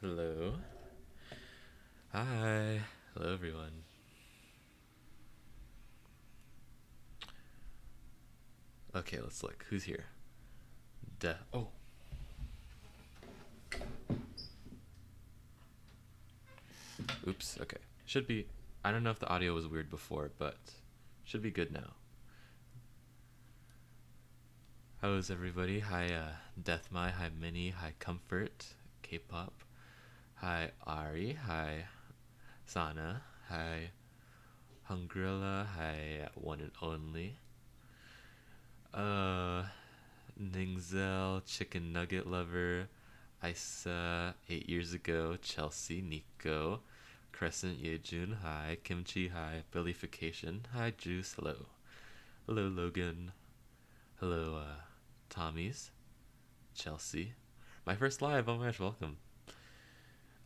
Hello. Hi. Hello, everyone. Okay, let's look. Who's here? Oh. Oops. Okay. Should be. I don't know if the audio was weird before, but should be good now. How is everybody? Hi, Deathmy. Hi, Minnie. Hi, Comfort. Kpop. Hi, Ari. Hi, Sana. Hi, Hungrilla. Hi, One and Only. Ningzel, Chicken Nugget Lover, Isa, 8 years ago, Chelsea, Nico, Crescent Yejun, hi, Kimchi, hi, Billification, hi, Juice, hello. Hello, Logan. Hello, Tommy's, Chelsea. My first live, oh my gosh, welcome.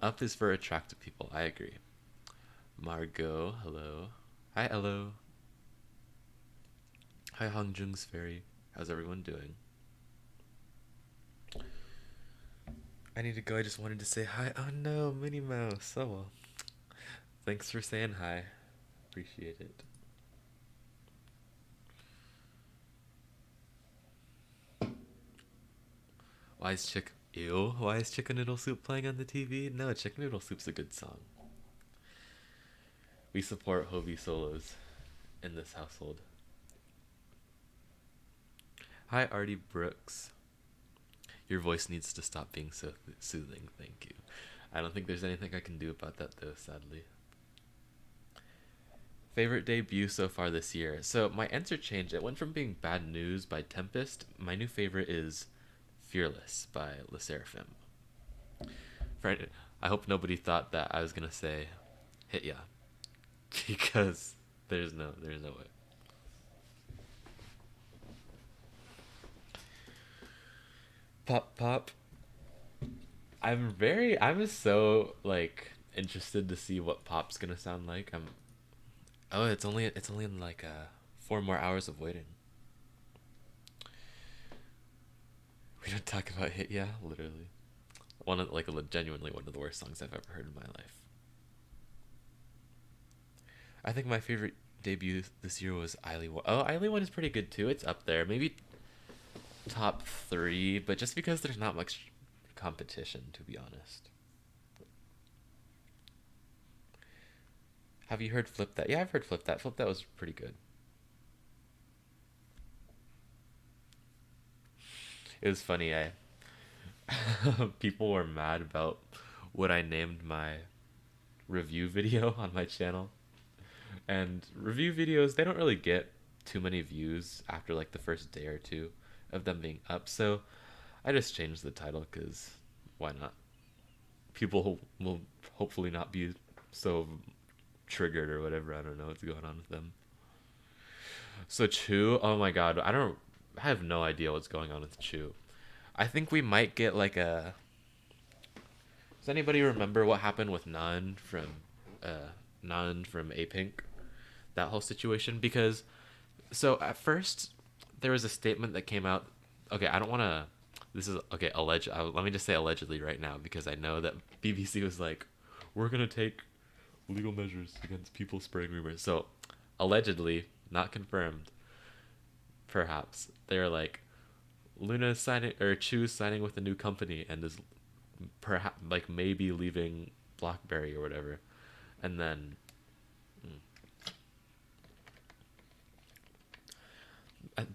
Up is for attractive people, I agree. Margot, hello. Hi, hello. Hi, Hongjung's Fairy. How's everyone doing? I need to go. I just wanted to say hi. Oh no, Minnie Mouse. Oh well. Thanks for saying hi. Appreciate it. Why is Ew. Why is Chicken Noodle Soup playing on the TV? No, Chicken Noodle Soup's a good song. We support Hobie solos in this household. Hi, Artie Brooks. Your voice needs to stop being so soothing. Thank you. I don't think there's anything I can do about that though, sadly. Favorite debut so far this year. So my answer changed. It went from being Bad News by Tempest. My new favorite is Fearless by Le Seraphim. I hope nobody thought that I was gonna say Hit Ya, because there's no way. Pop Pop. I'm so like interested to see what Pop's gonna sound like. Oh, it's only in like 4 more hours of waiting. We don't talk about Hit Yeah, literally. Genuinely one of the worst songs I've ever heard in my life. I think my favorite debut this year was I.dle One. Oh, I.dle One is pretty good too. It's up there, maybe top 3, but just because there's not much competition, to be honest. Have you heard Flip That? Yeah, I've heard Flip That. Flip That was pretty good. It was funny. I people were mad about what I named my review video on my channel. And review videos, they don't really get too many views after like the first day or two of them being up. So I just changed the title because why not? People will hopefully not be so triggered or whatever. I don't know what's going on with them. So Chu, oh my god, I have no idea what's going on with Chu. I think we might get like a. Does anybody remember what happened with Nan from A Pink? That whole situation, because so at first there was a statement that came out. Okay, I don't want to. This is okay. Let me just say allegedly right now, because I know that BBC was like, we're gonna take legal measures against people spreading rumors. So allegedly, not confirmed. Perhaps they're like, Loona signing or Chu's signing with a new company and is perhaps like maybe leaving BlackBerry or whatever, and then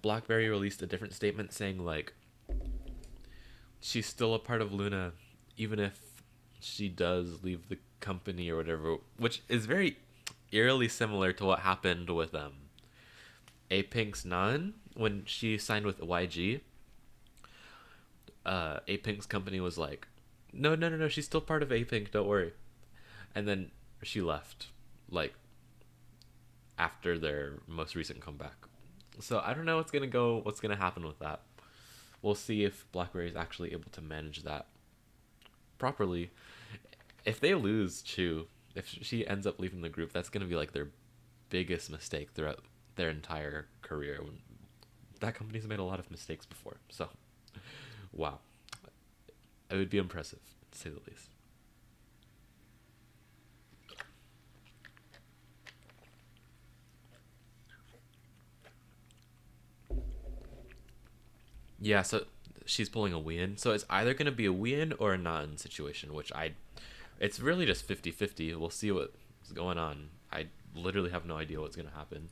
BlackBerry released a different statement saying like she's still a part of Loona even if she does leave the company or whatever, which is very eerily similar to what happened with A Pink's Nan when she signed with YG. A Pink's company was like, no, she's still part of A Pink, don't worry. And then she left, like, after their most recent comeback. So I don't know what's gonna happen with that. We'll see if BlackBerry is actually able to manage that properly. If they lose Chu, if she ends up leaving the group, that's gonna be like their biggest mistake throughout their entire career. That company's made a lot of mistakes before, so wow, it would be impressive to say the least. Yeah, so she's pulling a win. So it's either going to be a win or a non situation, which it's really just 50-50. We'll see what's going on. I literally have no idea what's going to happen.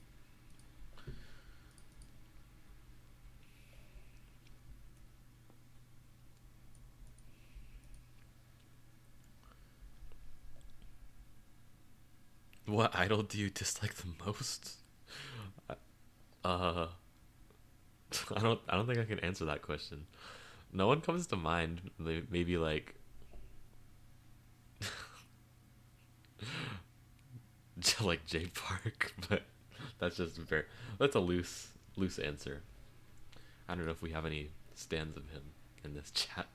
What idol do you dislike the most? Uh, I don't think I can answer that question. No one comes to mind. Maybe like like J Park, but that's just very that's a loose answer. I don't know if we have any stands of him in this chat.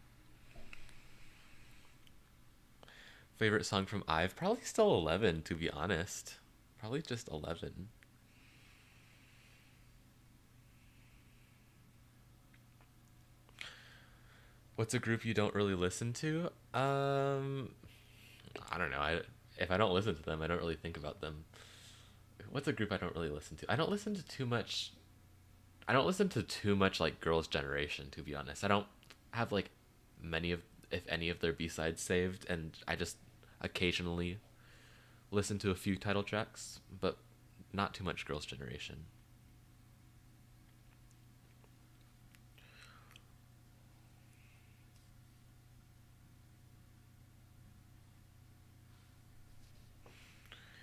Favorite song from IVE? Probably still 11, to be honest. Probably just 11. What's a group you don't really listen to? I don't know. If I don't listen to them, I don't really think about them. What's a group I don't really listen to? I don't listen to too much. I don't listen to too much like Girls' Generation, to be honest. I don't have like many of, if any of their B-sides saved, and I just occasionally listen to a few title tracks, but not too much Girls' Generation.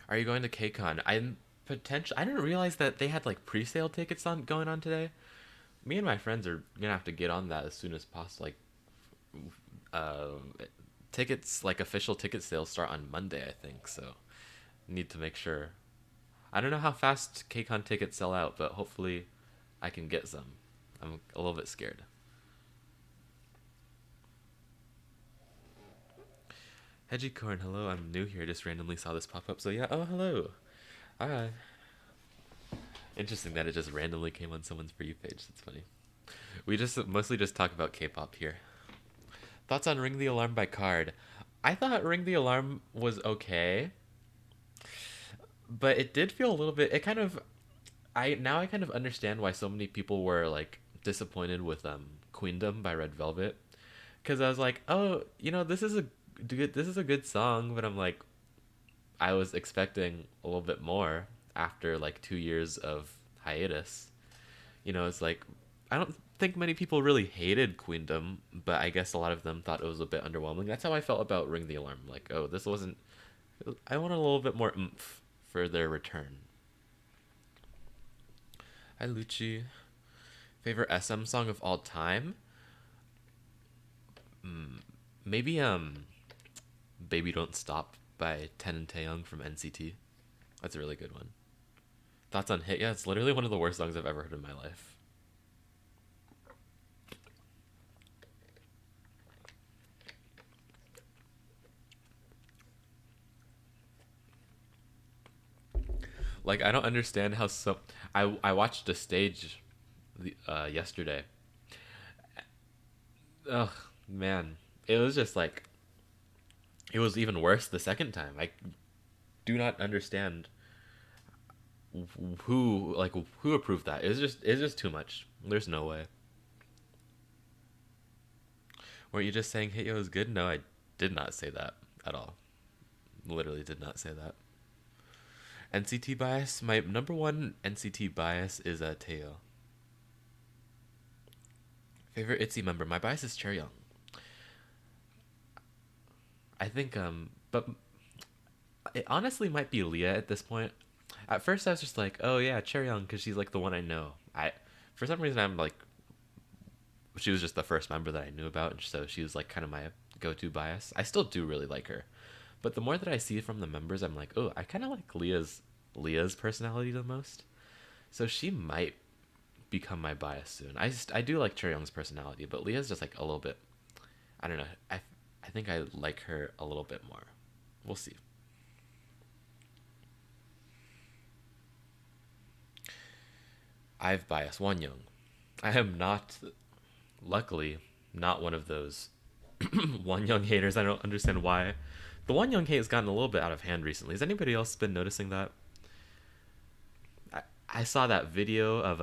Are you going to KCON? I didn't realize that they had like pre-sale tickets on going on today. Me and my friends are gonna have to get on that as soon as possible. Like, uh, tickets, like official ticket sales start on Monday, I think. So, need to make sure. I don't know how fast KCON tickets sell out, but hopefully, I can get some. I'm a little bit scared. Hedgicorn, hello. I'm new here. Just randomly saw this pop up. So yeah. Oh, hello. Hi. Interesting that it just randomly came on someone's For You page. That's funny. We just mostly just talk about K-pop here. Thoughts on Ring the Alarm by Card? I thought Ring the Alarm was okay, but it did feel a little bit. It kind of. I kind of understand why so many people were like disappointed with Queendom by Red Velvet, because I was like, oh, this is a good song, but I'm like, I was expecting a little bit more after like 2 years of hiatus. It's like I don't think many people really hated Queendom, but I guess a lot of them thought it was a bit underwhelming. That's how I felt about Ring the Alarm. Like, oh, this wasn't. I want a little bit more oomph for their return. Hi, Lucci. Favorite SM song of all time? Maybe Baby Don't Stop by Ten and Taeyong from NCT. That's a really good one. Thoughts on Hit? Yeah, it's literally one of the worst songs I've ever heard in my life. Like, I don't understand how I watched a stage yesterday. Ugh, man. It was just like it was even worse the second time. I do not understand who approved that. It's just too much. There's no way. Were you just saying Hit Yo is good? No, I did not say that at all. Literally did not say that. NCT bias. My number one NCT bias is Taeyo. Favorite ITZY member. My bias is Chaeryeong. I think but it honestly might be Leah at this point. At first I was just like, oh yeah, Chaeryeong, because she's like the one I know. For some reason I'm like, she was just the first member that I knew about, and so she was like kind of my go-to bias. I still do really like her, but the more that I see from the members, I'm like, oh, I kind of like Leah's personality the most. So she might become my bias soon. I do like Chaeryeong's personality, but Leah's just like a little bit. I don't know. I think I like her a little bit more. We'll see. I've bias Wonyoung. I am not, luckily, not one of those Wonyoung haters. I don't understand why. The Wonyoung hate has gotten a little bit out of hand recently. Has anybody else been noticing that? I saw that video of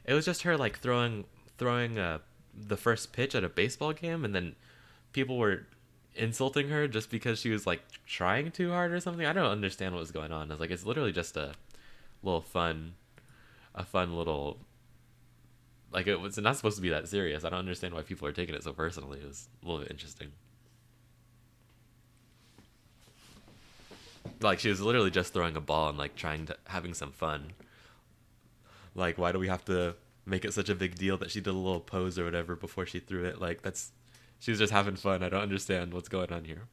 it was just her like throwing throwing the first pitch at a baseball game, and then people were insulting her just because she was like trying too hard or something. I don't understand what was going on. I was like, it's literally just a little fun, a fun little, like, it was not supposed to be that serious. I don't understand why people are taking it so personally. It was a little bit interesting. Like, she was literally just throwing a ball and like trying to having some fun. Like, why do we have to make it such a big deal that she did a little pose or whatever before she threw it? Like, that's, she was just having fun. I don't understand what's going on here.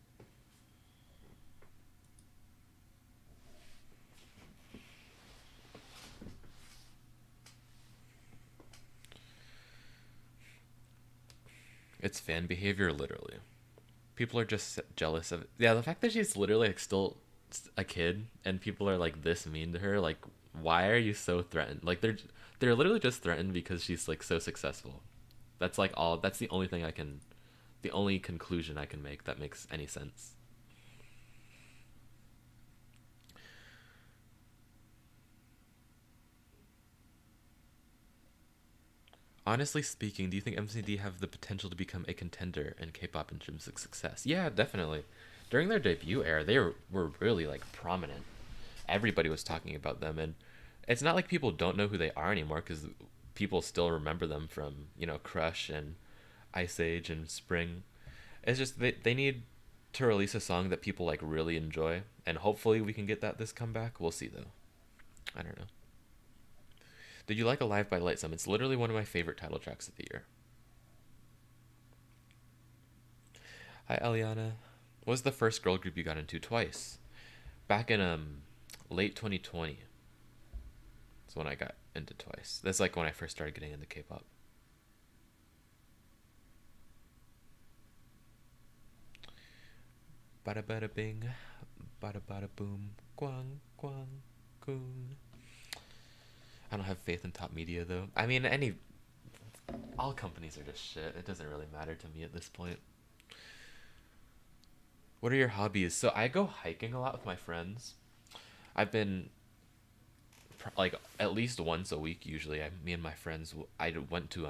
It's fan behavior, literally. People are just jealous of it. Yeah, the fact that she's literally like still a kid and people are like this mean to her, like, why are you so threatened? Like, they're literally just threatened because she's like so successful. That's like all. That's the only thing I can, the only conclusion I can make that makes any sense. Honestly speaking, do you think MCND have the potential to become a contender in K-pop in terms of success? Yeah, definitely. During their debut era, they were really like prominent. Everybody was talking about them, and it's not like people don't know who they are anymore because people still remember them from, you know, Crush and Ice Age and Spring. It's just they need to release a song that people like really enjoy, and hopefully we can get that this comeback. We'll see though. I don't know. Did you like Alive by Lightsum? It's literally one of my favorite title tracks of the year. Hi, Eliana. What was the first girl group you got into? Twice. Back in late 2020. That's when I got into Twice. That's like when I first started getting into K-pop. Bada bada bing, bada bada boom, guang guang goon. I don't have faith in top media though. I mean, all companies are just shit. It doesn't really matter to me at this point. What are your hobbies? So I go hiking a lot with my friends. I've been like at least once a week usually. Me and my friends. I went to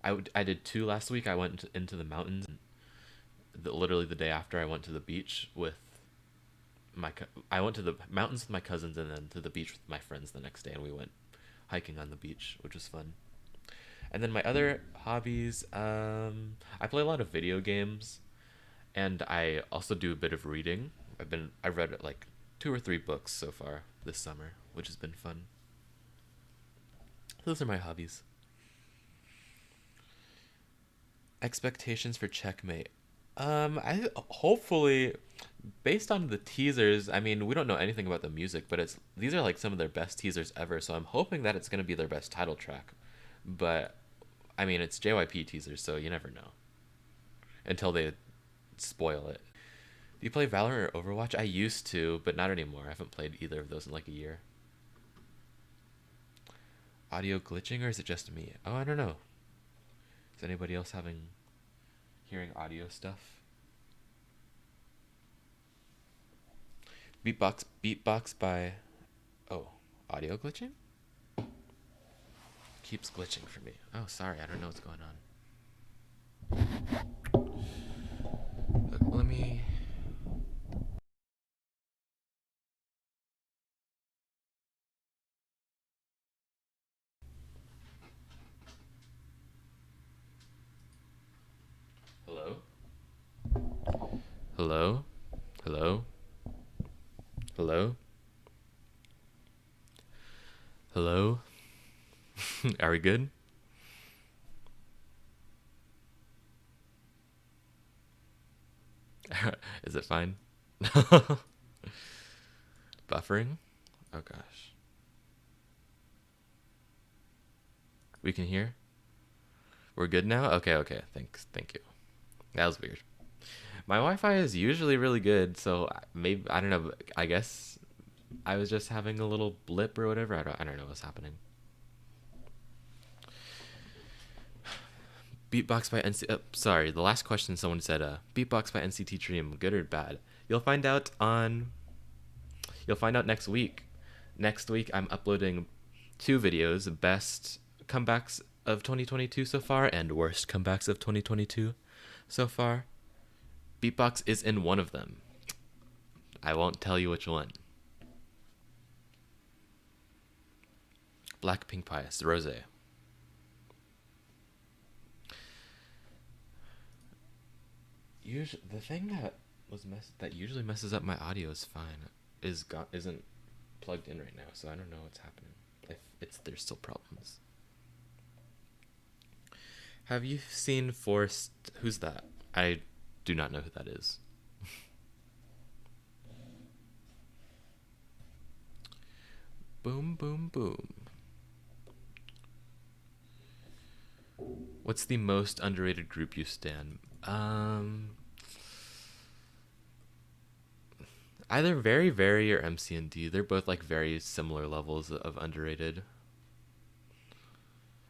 I did two last week. I went into the mountains. Literally the day after, I went to the beach with I went to the mountains with my cousins and then to the beach with my friends the next day, and we went hiking on the beach, which was fun. And then my other hobbies, I play a lot of video games, and I also do a bit of reading. I read like 2 or 3 books so far this summer, which has been fun. Those are my hobbies. Expectations for Checkmate. I hopefully, based on the teasers, I mean, we don't know anything about the music, but these are like some of their best teasers ever, so I'm hoping that it's gonna be their best title track. But I mean, it's JYP teasers, so you never know until they spoil it. Do you play Valorant or Overwatch? I used to, but not anymore. I haven't played either of those in like a year. Audio glitching, or is it just me? Oh, I don't know. Is anybody else hearing audio stuff? Beatbox by, oh, audio glitching? Keeps glitching for me. Oh, sorry, I don't know what's going on. Let me... Hello? Hello? Hello? Hello? Hello? Are we good? Is it fine? Buffering? Oh gosh. We can hear? We're good now? Okay, okay. Thanks. Thank you. That was weird. My Wi-Fi is usually really good, so maybe, I don't know, I guess I was just having a little blip or whatever. I don't know what's happening. Beatbox by NC... Oh, sorry, the last question someone said, Beatbox by NCT Dream, good or bad? You'll find out next week. Next week I'm uploading 2 videos, best comebacks of 2022 so far and worst comebacks of 2022 so far. Beatbox is in one of them. I won't tell you which one. Blackpink Pious, Rose. The thing that usually messes up my audio is fine. Isn't plugged in right now, so I don't know what's happening. If there's still problems. Have you seen Forced? Who's that? I do not know who that is. Boom, boom, boom. What's the most underrated group you stan? Either Verivery or MCND. They're both like very similar levels of underrated.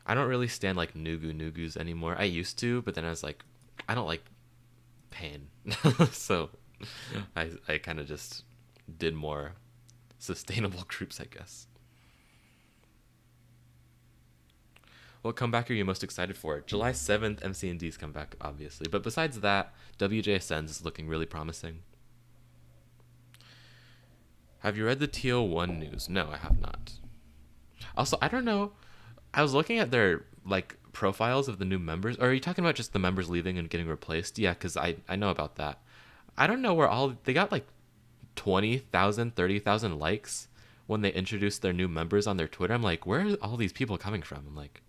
I don't really stan like Nugus anymore. I used to, but then I was like, I don't like pain. So I kind of just did more sustainable groups, I guess. What comeback are you most excited for? July 7th, MCND's comeback, obviously. But besides that, WJSN's is looking really promising. Have you read the TL1 news? No, I have not. Also, I don't know. I was looking at their like profiles of the new members. Or are you talking about just the members leaving and getting replaced? Yeah, because I know about that. I don't know where they got like 20,000, 30,000 likes when they introduced their new members on their Twitter. I'm like, where are all these people coming from? I'm like,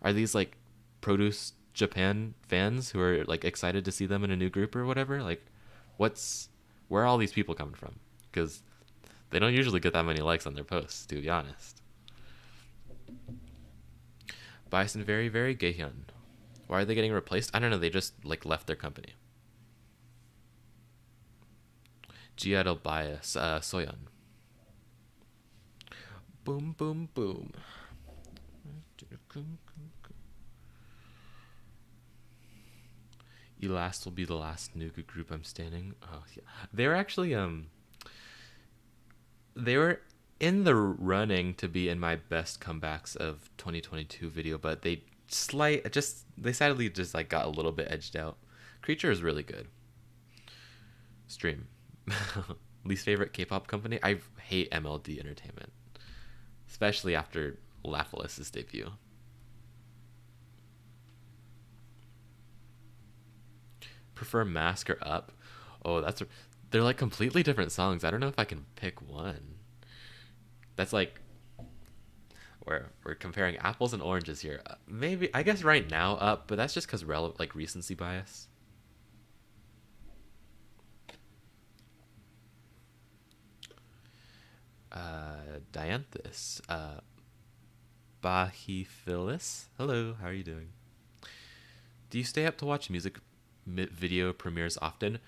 are these like Produce Japan fans who are like excited to see them in a new group or whatever? Like, where are all these people coming from? Because they don't usually get that many likes on their posts, to be honest. Bison very Gaehyun. Why are they getting replaced? I don't know. They just like left their company. I-dle Bias, Soyeon. Boom, boom, boom. Elast will be the last Nugu group I'm standing. Oh yeah, they were actually they were in the running to be in my best comebacks of 2022 video, but they sadly just like got a little bit edged out. Creature is really good. Stream. Least favorite K-pop company? I hate MLD Entertainment, especially after Laughless's debut. Prefer Mask or Up? Oh, they're like completely different songs. I don't know if I can pick one. That's like we're comparing apples and oranges here. Maybe I guess right now Up, but that's just because like recency bias. Dianthus. Bahiphilis. Hello, how are you doing? Do you stay up to watch music video premieres often?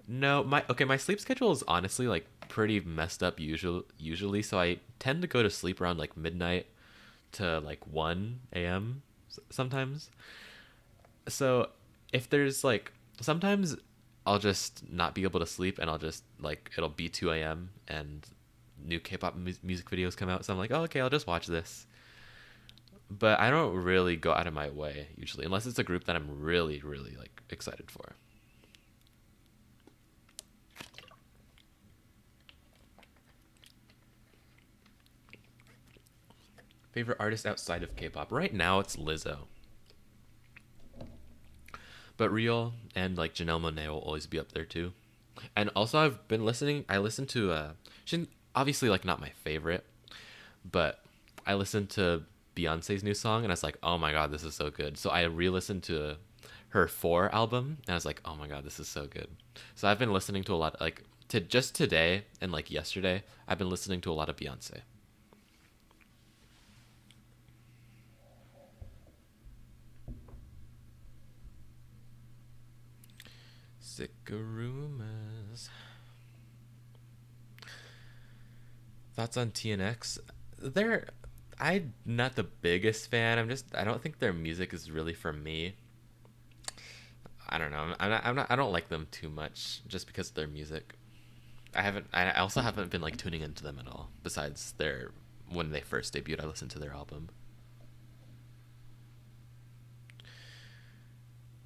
No, my sleep schedule is honestly like pretty messed up usually, so I tend to go to sleep around like midnight to like 1 a.m. sometimes. So if there's like sometimes I'll just not be able to sleep and I'll just like it'll be 2 a.m. and new K-pop music videos come out, so I'm like, oh, okay, I'll just watch this. But I don't really go out of my way usually, unless it's a group that I'm really like excited for. Favorite artist outside of K-pop? Right now it's Lizzo. But Real and like Janelle Monáe will always be up there too. And also I listened to she's obviously like not my favorite, but I listened to Beyonce's new song and I was like, oh my god, this is so good. So I re-listened to her 4 album and I was like, oh my god, this is so good. So I've been listening to a lot, like just today and like yesterday I've been listening to a lot of Beyonce. Sickarumas. Thoughts on TNX? I'm not the biggest fan. I don't think their music is really for me. I don't know. I don't like them too much just because of their music. I also haven't been like tuning into them at all. Besides when they first debuted, I listened to their album.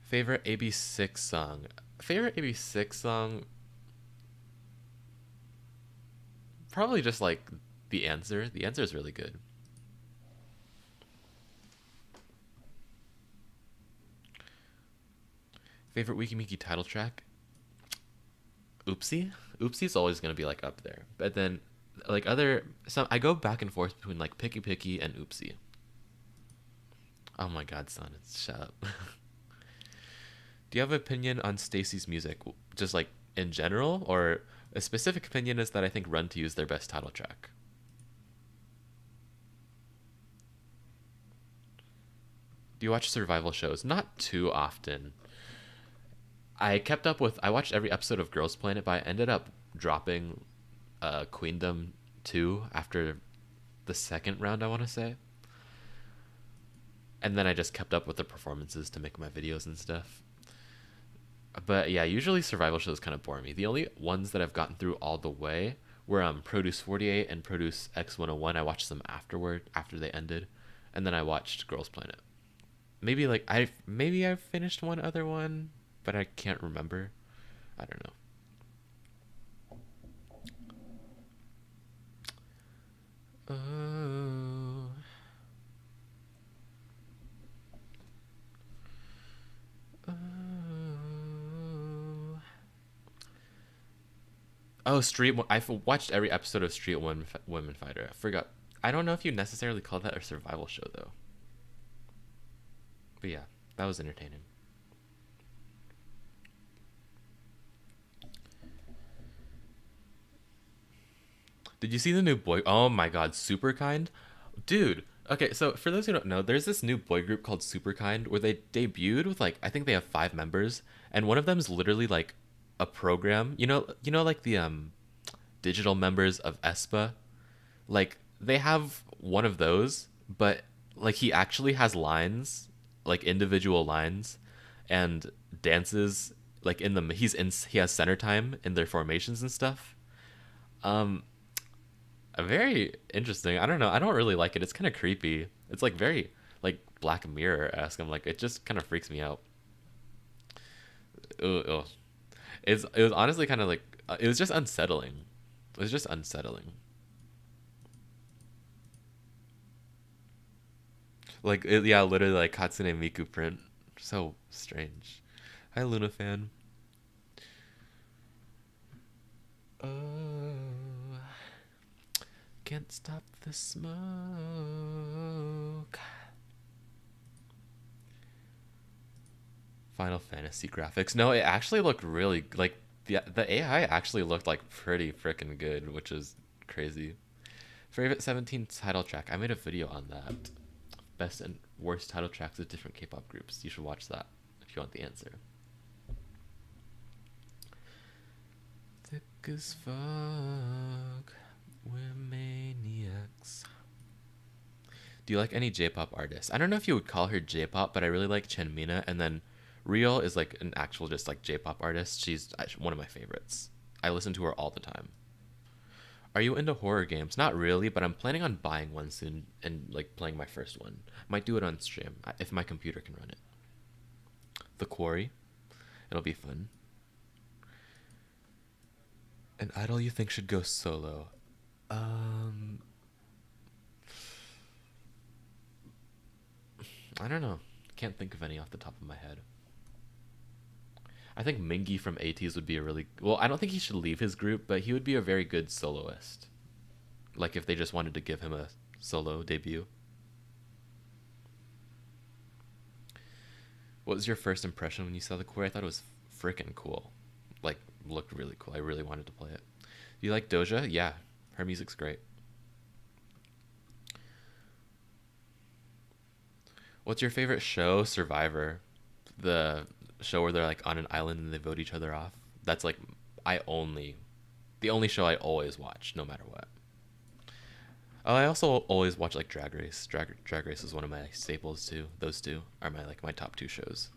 Favorite AB6 song. Favorite AB6 song. Probably just like The Answer. The Answer is really good. Favorite Wiki Meki title track. Oopsie. Oopsie's always gonna be like up there. But then like I go back and forth between like Picky Picky and Oopsie. Oh my god, son, shut up. Do you have an opinion on Stacy's music? Just like in general, or a specific opinion is that I think Run to You is their best title track. Do you watch survival shows? Not too often. I watched every episode of Girls Planet, but I ended up dropping Queendom 2 after the second round, I want to say. And then I just kept up with the performances to make my videos and stuff. But yeah, usually survival shows kind of bore me. The only ones that I've gotten through all the way were Produce 48 and Produce X101. I watched them after they ended. And then I watched Girls Planet. Maybe I finished one other one, but I can't remember. I don't know. Oh, I've watched every episode of Street Women Fighter. I forgot. I don't know if you necessarily call that a survival show, though. But yeah, that was entertaining. Did you see the new boy? Oh my god, Super Kind? Dude, okay, so for those who don't know, there's this new boy group called Super Kind where they debuted with like, I think they have 5 members, and one of them is literally like a program. Like the digital members of aespa? Like, they have one of those, but like he actually has lines, like individual lines, and dances like he has center time in their formations and stuff. Very interesting. I don't know. I don't really like it. It's kind of creepy. It's like very like Black Mirror-esque. I'm like, it just kind of freaks me out. Ugh. It was honestly kind of like it was just unsettling. It was just unsettling. Yeah, literally like Katsune Miku print. So strange. Hi, Loona fan. Oh, can't stop the smoke. Final Fantasy graphics. No, it actually looked really like the AI actually looked like pretty freaking good, which is crazy. Favorite 17 title track. I made a video on that. Best and worst title tracks of different K-pop groups. You should watch that if you want the answer. Thick as fuck. We're maniacs. Do you like any J-pop artists? I don't know if you would call her J-pop, but I really like Chenmina. And then Real is like an actual just like J-pop artist. She's one of my favorites. I listen to her all the time. Are you into horror games? Not really, but I'm planning on buying one soon and like playing my first one. Might do it on stream if my computer can run it. The Quarry. It'll be fun. An idol you think should go solo? I don't know. Can't think of any off the top of my head. I think Mingi from ATEEZ would be a really... Well, I don't think he should leave his group, but he would be a very good soloist. Like if they just wanted to give him a solo debut. What was your first impression when you saw the Quarry? I thought it was freaking cool. Like, looked really cool. I really wanted to play it. Do you like Doja? Yeah, her music's great. What's your favorite show? Survivor. The show where they're like on an island and they vote each other off. That's like the only show I always watch, no matter what. Oh, I also always watch like Drag Race. Drag Race is one of my staples too. Those two are my top 2 shows.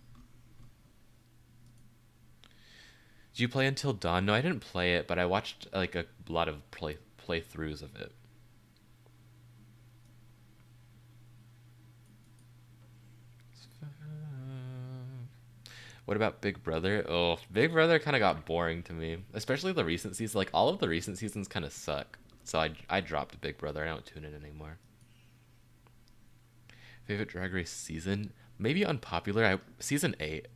Did you play Until Dawn? No, I didn't play it, but I watched like a lot of playthroughs of it. What about Big Brother? Oh, Big Brother kind of got boring to me, especially the recent seasons. Like all of the recent seasons kind of suck. So I dropped Big Brother. I don't tune in anymore. Favorite Drag Race season? Maybe Unpopular. Season 8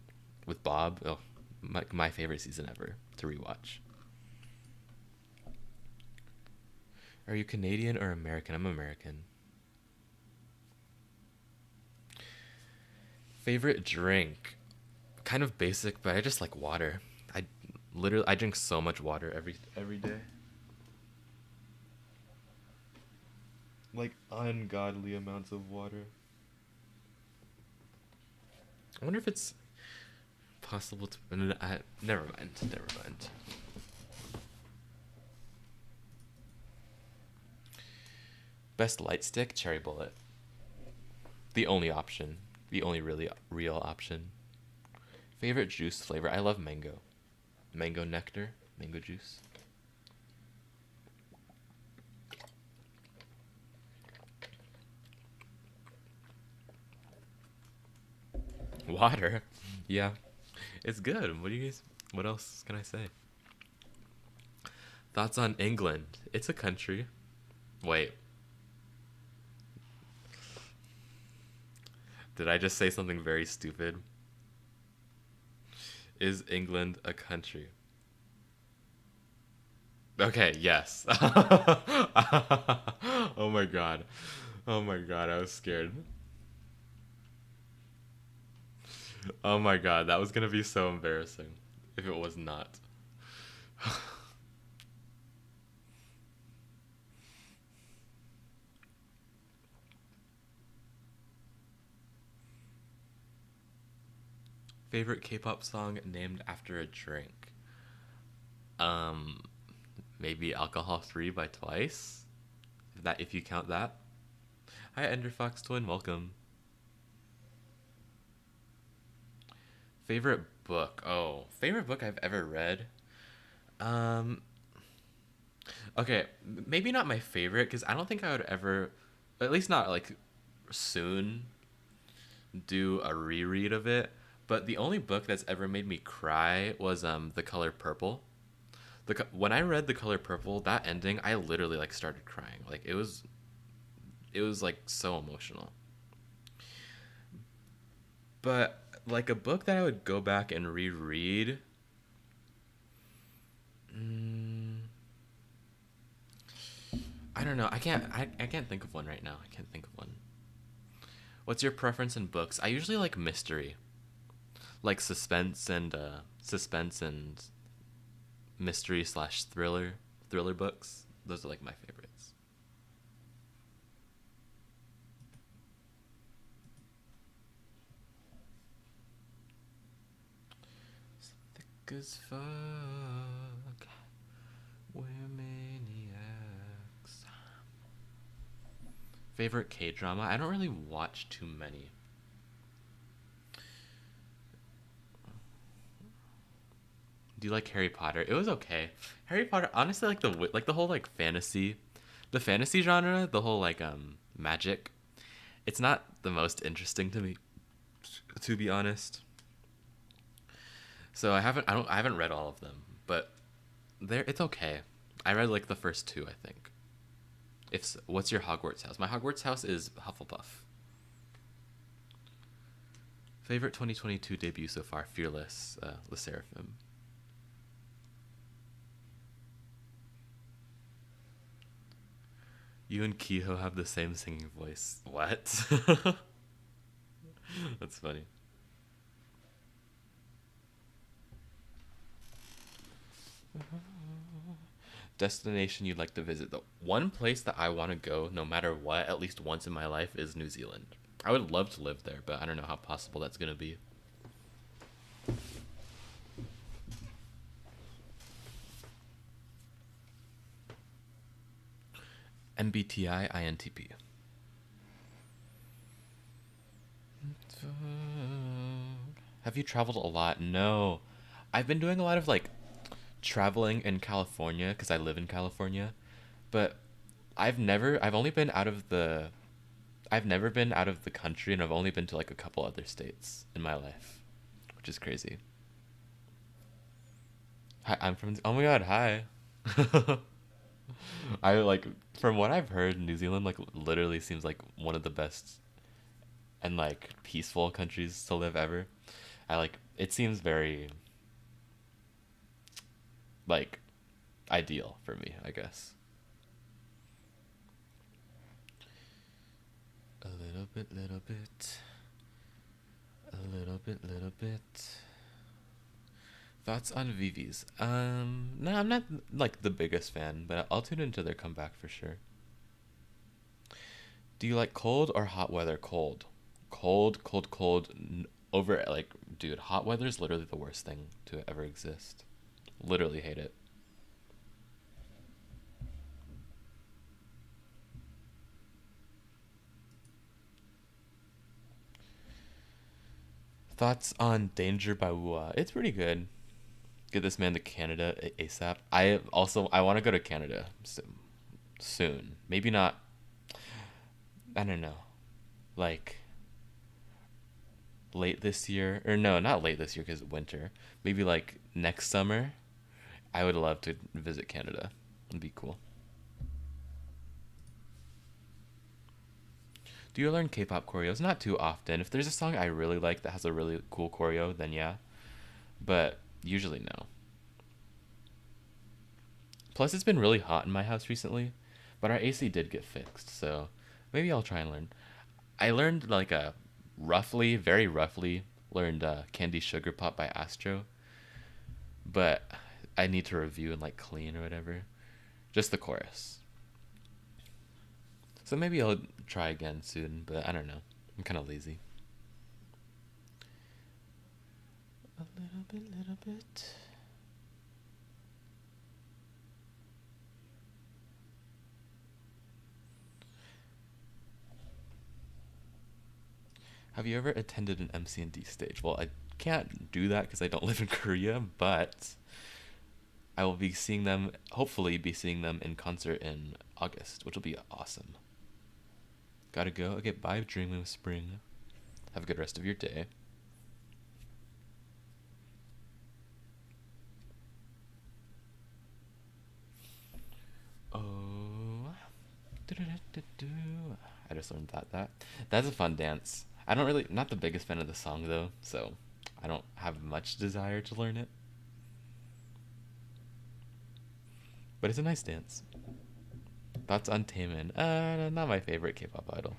with Bob. Oh, my favorite season ever to rewatch. Are you Canadian or American? I'm American. Favorite drink? Kind of basic, but I just like water. I drink so much water every day. Like ungodly amounts of water. I wonder if it's possible to. Never mind. Never mind. Best light stick, cherry bullet. The only option. The only really real option. Favorite juice flavor? I love mango. Mango nectar. Mango juice. Water? Yeah. It's good. What else can I say? Thoughts on England? It's a country. Wait. Did I just say something very stupid? Is England a country? Okay, yes. Oh my god. Oh my god, I was scared. Oh my god, that was gonna be so embarrassing if it was not. Favorite K-pop song named after a drink? Um, Maybe Alcohol Free by Twice? If you count that. Hi, Enderfox Twin, welcome. Favorite book? Oh, favorite book I've ever read? Okay, maybe not my favorite, because I don't think I would ever, at least not like soon, do a reread of it. But the only book that's ever made me cry was The Color Purple. When I read The Color Purple, that ending, I literally like started crying. Like it was like so emotional. But like a book that I would go back and reread. I don't know. I can't think of one right now. I can't think of one. What's your preference in books? I usually like mystery, like suspense and mystery slash thriller books. Those are like my favorites. Thick as fuck. We're maniacs. Favorite K-drama? I don't really watch too many. Do you like Harry Potter? It was okay. Harry Potter, honestly, like the whole like fantasy, the fantasy genre, the whole like magic. It's not the most interesting to me, to be honest. So I haven't read all of them, but it's okay. I read like the first two, I think. What's your Hogwarts house? My Hogwarts house is Hufflepuff. Favorite 2022 debut so far? Fearless, Le Seraphim. You and Kehoe have the same singing voice. What? That's funny. Destination you'd like to visit. The one place that I want to go, no matter what, at least once in my life, is New Zealand. I would love to live there, but I don't know how possible that's going to be. MBTI INTP. Have you traveled a lot? No. I've been doing a lot of like traveling in California because I live in California, but I've only been out of the I've never been out of the country, and I've only been to like a couple other states in my life, which is crazy. Hi, I'm from. Oh my god, hi. I like from what I've heard, New Zealand like literally seems like one of the best and like peaceful countries to live ever. I like it seems very like ideal for me, I guess. A little bit, little bit. A little bit, little bit. Thoughts on VIVIZ? No, I'm not like the biggest fan, but I'll tune into their comeback for sure. Do you like cold or hot weather? Cold. Cold, cold, cold. Over, like, dude, hot weather is literally the worst thing to ever exist. Literally hate it. Thoughts on Danger by WUA? It's pretty good. Get this man to Canada ASAP. I want to go to Canada soon. Maybe not. I don't know. Like late this year, or no, not late this year because winter. Maybe like next summer. I would love to visit Canada. It'd be cool. Do you learn K-pop choreos? Not too often. If there's a song I really like that has a really cool choreo, then yeah. But usually no. Plus, it's been really hot in my house recently, but our AC did get fixed, so maybe I'll try and learn. I learned like a roughly, very roughly, learned Candy Sugar Pop by Astro, but I need to review and like clean or whatever. Just the chorus. So maybe I'll try again soon, but I don't know. I'm kind of lazy. A little bit, little bit. Have you ever attended an MCND stage? Well, I can't do that because I don't live in Korea, but I will be seeing them, hopefully be seeing them in concert in August, which will be awesome. Gotta go. Okay, bye, Dreaming of Spring. Have a good rest of your day. Oh. I just learned that. That's a fun dance. I don't really, not the biggest fan of the song though, so I don't have much desire to learn it. But it's a nice dance. Thoughts on Taemin? Not my favorite K-pop idol.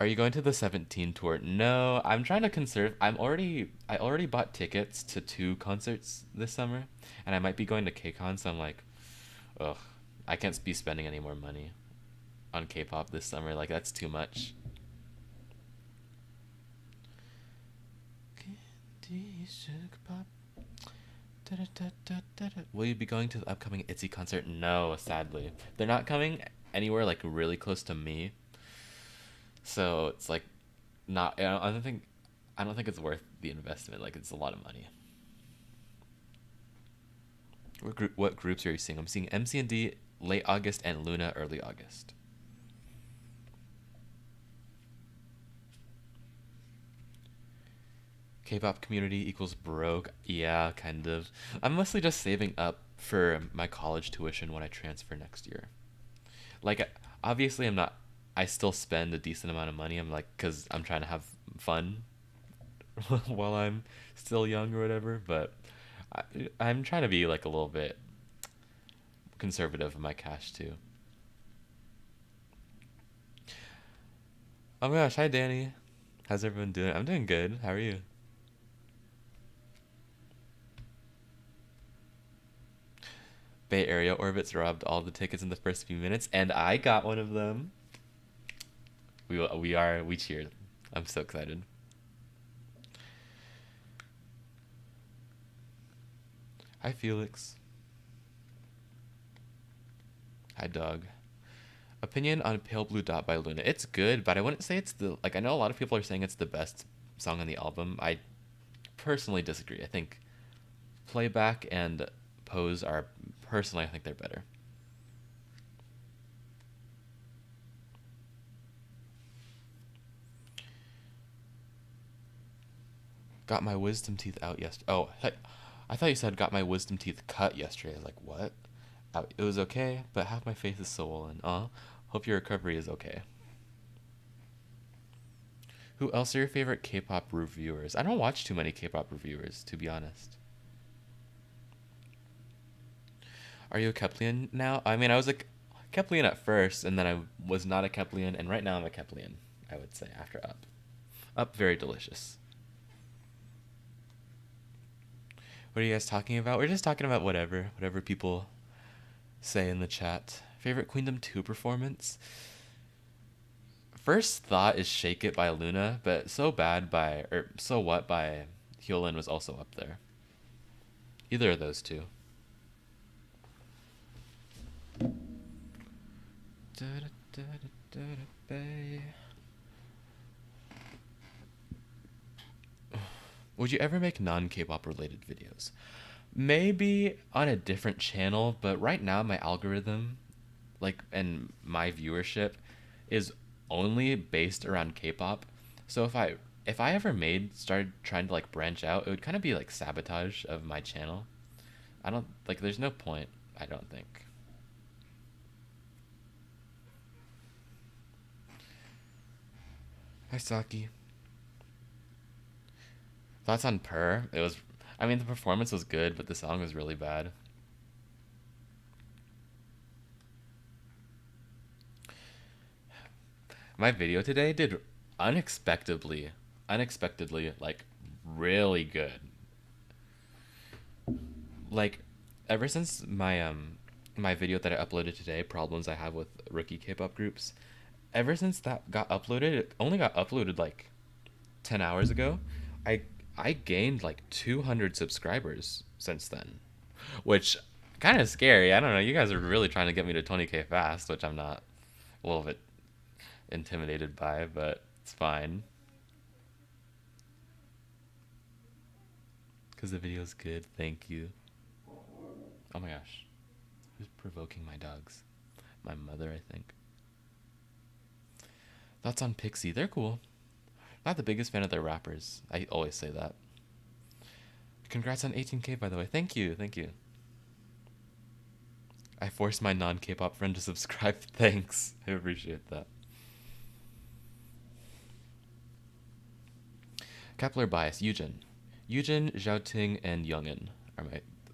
Are you going to the 17 tour? No, I'm trying to conserve. I already bought tickets to 2 concerts this summer, and I might be going to KCON, so I'm like, ugh, I can't be spending any more money on K-pop this summer. Like, that's too much. Will you be going to the upcoming ITZY concert? No, sadly. They're not coming anywhere like really close to me. So it's like not I don't think it's worth the investment. Like, it's a lot of money. What groups are you seeing? I'm seeing MCND late August and Loona early August. K-pop community equals broke. Yeah, kind of. I'm mostly just saving up for my college tuition when I transfer next year. Like, obviously I still spend a decent amount of money. I'm like, because I'm trying to have fun while I'm still young or whatever, but I'm trying to be like a little bit conservative with my cash too. Oh my gosh, hi Danny. How's everyone doing? I'm doing good. How are you? Bay Area Orbits robbed all the tickets in the first few minutes, and I got one of them. We cheered. I'm so excited. Hi Felix. Hi dog. Opinion on Pale Blue Dot by Loona. It's good, but I wouldn't say it's I know a lot of people are saying it's the best song on the album. I personally disagree. I think Playback and Pose are, personally, I think they're better. Got my wisdom teeth out yesterday. Oh, I thought you said got my wisdom teeth cut yesterday. Like, what? It was okay, but half my face is swollen. Hope your recovery is okay. Who else are your favorite K-pop reviewers? I don't watch too many K-pop reviewers, to be honest. Are you a Keplian now? I mean, I was a Keplian at first, and then I was not a Keplian, and right now I'm a Keplian, I would say, after Up. Up, very delicious. What are you guys talking about? We're just talking about whatever people say in the chat. Favorite Queendom 2 performance? First thought is Shake It by Loona, but So What by Hyolyn was also up there. Either of those two. Would you ever make non-K-pop related videos? Maybe on a different channel, but right now my algorithm, and my viewership is only based around K-pop. So if I ever started trying to branch out, it would kind of be like sabotage of my channel. There's no point, I don't think. Hi, Saki. Thoughts on Purr? The performance was good, but the song was really bad. My video today did unexpectedly, really good. Ever since my video that I uploaded today, problems I have with rookie K-pop groups, ever since that got uploaded, it only got uploaded 10 hours ago, I gained 200 subscribers since then, which kind of scary. I don't know. You guys are really trying to get me to 20K fast, which I'm not a little bit intimidated by, but it's fine. Because the video's good. Thank you. Oh my gosh. Who's provoking my dogs? My mother, I think. Thoughts on Pixie? They're cool. Not the biggest fan of their rappers. I always say that. Congrats on 18K, by the way. Thank you. I forced my non-K-pop friend to subscribe. Thanks. I appreciate that. Kepler bias. Yujin, Zhaoting, and Youngin are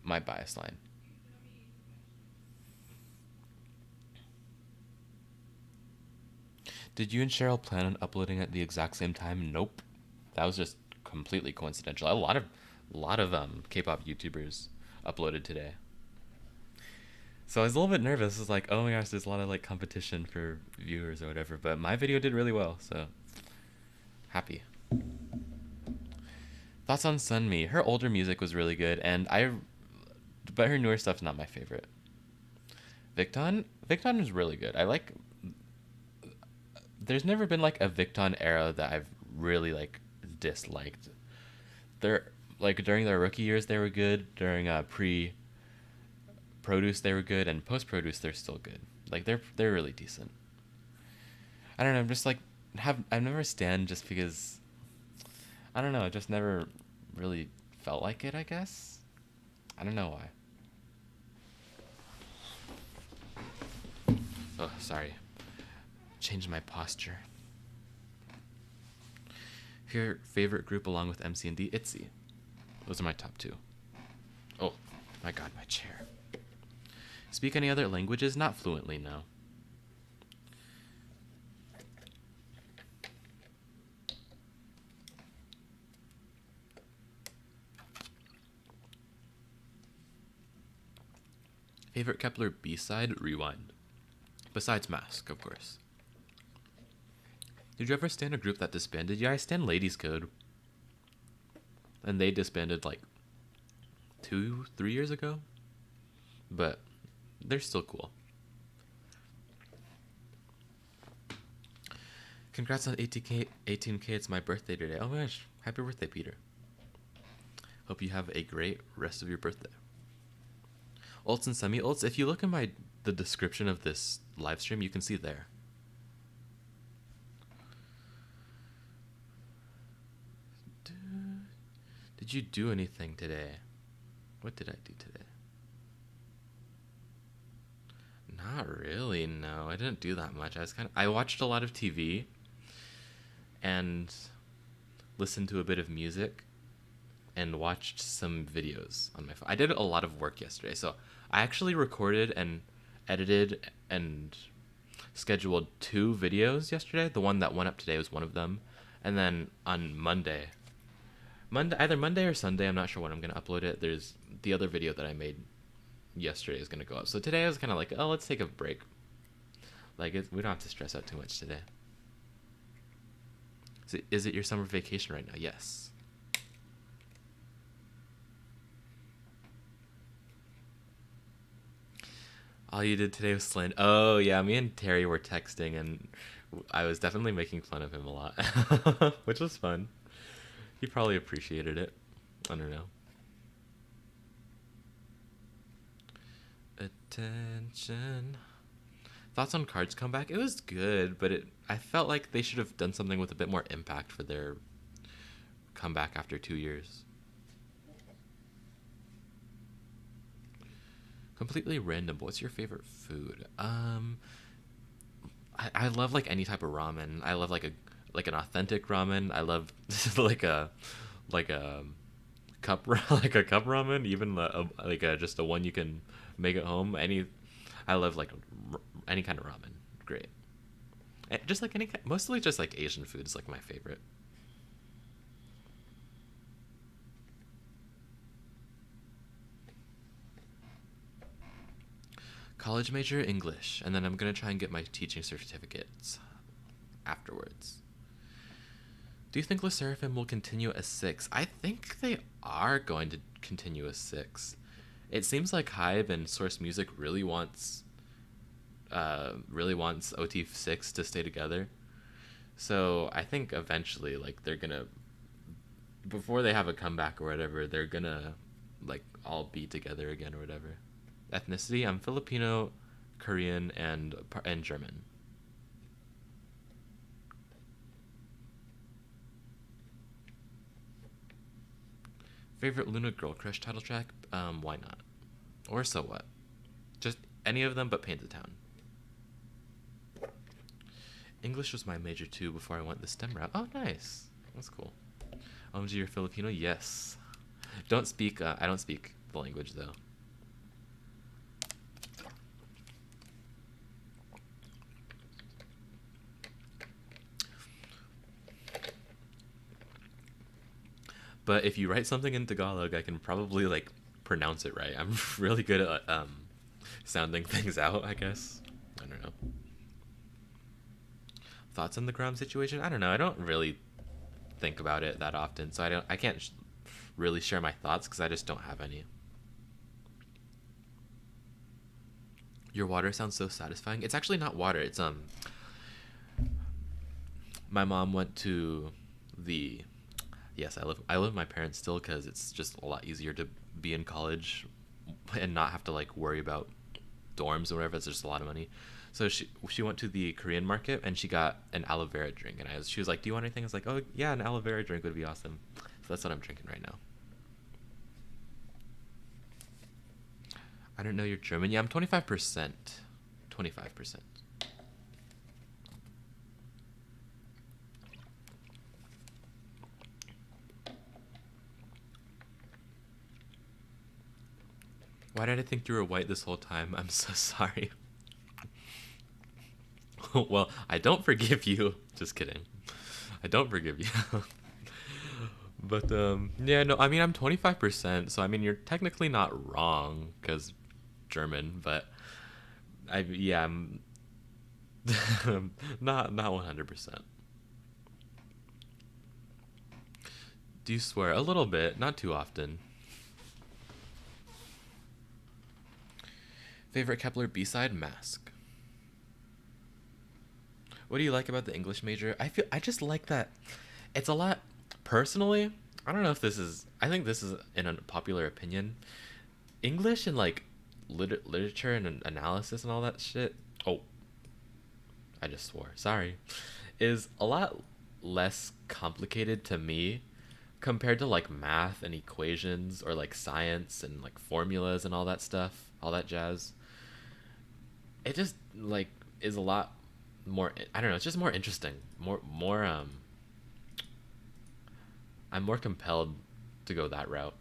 my bias line. Did you and Cheryl plan on uploading at the exact same time? Nope. That was just completely coincidental. A lot of K-pop YouTubers uploaded today. So I was a little bit nervous. I was like, oh my gosh, there's a lot of competition for viewers or whatever. But my video did really well, so happy. Thoughts on Sunmi? Her older music was really good, but her newer stuff's not my favorite. Victon is really good. There's never been a Victon era that I've really disliked. They're during their rookie years they were good. During pre-produce they were good, and post-produce they're still good. They're really decent. I don't know. I'm just I've never stan just because. I don't know. I just never really felt like it. I guess. I don't know why. Oh, sorry. Change my posture. Your favorite group along with MCND? ITZY. Those are my top two. Oh, my god, my chair. Speak any other languages? Not fluently, no. Favorite Kepler B-side? Rewind. Besides Mask, of course. Did you ever stan a group that disbanded? Yeah, I stan Ladies Code. And they disbanded 2-3 years ago. But they're still cool. Congrats on 18K. It's my birthday today. Oh my gosh. Happy birthday, Peter. Hope you have a great rest of your birthday. Ults and semi-ults. If you look in the description of this live stream, you can see there. Did you do anything today? What did I do today? Not really, no. I didn't do that much. I watched a lot of TV and listened to a bit of music and watched some videos on my phone. I did a lot of work yesterday. So I actually recorded and edited and scheduled 2 videos yesterday. The one that went up today was one of them. And then on either Monday or Sunday, I'm not sure when I'm going to upload it, there's the other video that I made yesterday is going to go up. So today I was kind of like, oh, let's take a break. Like, we don't have to stress out too much today. Is it your summer vacation right now? Yes. All you did today was slant. Oh, yeah, me and Terry were texting, and I was definitely making fun of him a lot, which was fun. He probably appreciated it. I don't know. Attention. Thoughts on Card's comeback? It was good, but I felt like they should have done something with a bit more impact for their comeback after 2 years. Completely random, but what's your favorite food? I love like any type of ramen. I love like an authentic ramen. I love like a cup like a cup ramen, even just a one you can make at home. I love like any kind of ramen. Great. Just like mostly just like Asian food is like my favorite. College major English, and then I'm gonna try and get my teaching certificates afterwards. Do you think LE SSERAFIM will continue as 6? I think they are going to continue as 6. It seems like HYBE and Source Music really wants OT6 to stay together. So I think eventually, like, they're gonna, before they have a comeback or whatever, they're gonna like all be together again or whatever. Ethnicity? I'm Filipino, Korean, and German. Favorite Loona girl crush title track? Why not? Or So What? Just any of them but Paint the Town. English was my major too before I went the STEM route. Oh, nice. That's cool. OMG, you're Filipino? Yes. I don't speak the language though. But if you write something in Tagalog, I can probably like pronounce it right. I'm really good at sounding things out, I guess. I don't know. Thoughts on the Grom situation? I don't know. I don't really think about it that often, so I can't really share my thoughts because I just don't have any. Your water sounds so satisfying. It's actually not water. It's my mom went to the. Yes, I live with my parents still because it's just a lot easier to be in college and not have to like worry about dorms or whatever. It's just a lot of money. So she went to the Korean market and she got an aloe vera drink, and she was like, "Do you want anything?" I was like, "Oh yeah, an aloe vera drink would be awesome." So that's what I'm drinking right now. I don't know your German. Yeah, I'm 25%. 25%. Why did I think you were white this whole time? I'm so sorry. Well, I don't forgive you. Just kidding. I don't forgive you. But, yeah, no, I mean, I'm 25%, so, I mean, you're technically not wrong, because German, but, I'm not 100%. Do you swear? A little bit, not too often. Favorite Kepler B-side? Mask. What do you like about the English major? I just like that it's a lot. Personally, I don't know if I think this is an unpopular opinion. English and like literature and analysis and all that shit. Oh, I just swore. Sorry. Is a lot less complicated to me compared to like math and equations or like science and like formulas and all that stuff, all that jazz, it just like is a lot more. I don't know. It's just more interesting. More. I'm more compelled to go that route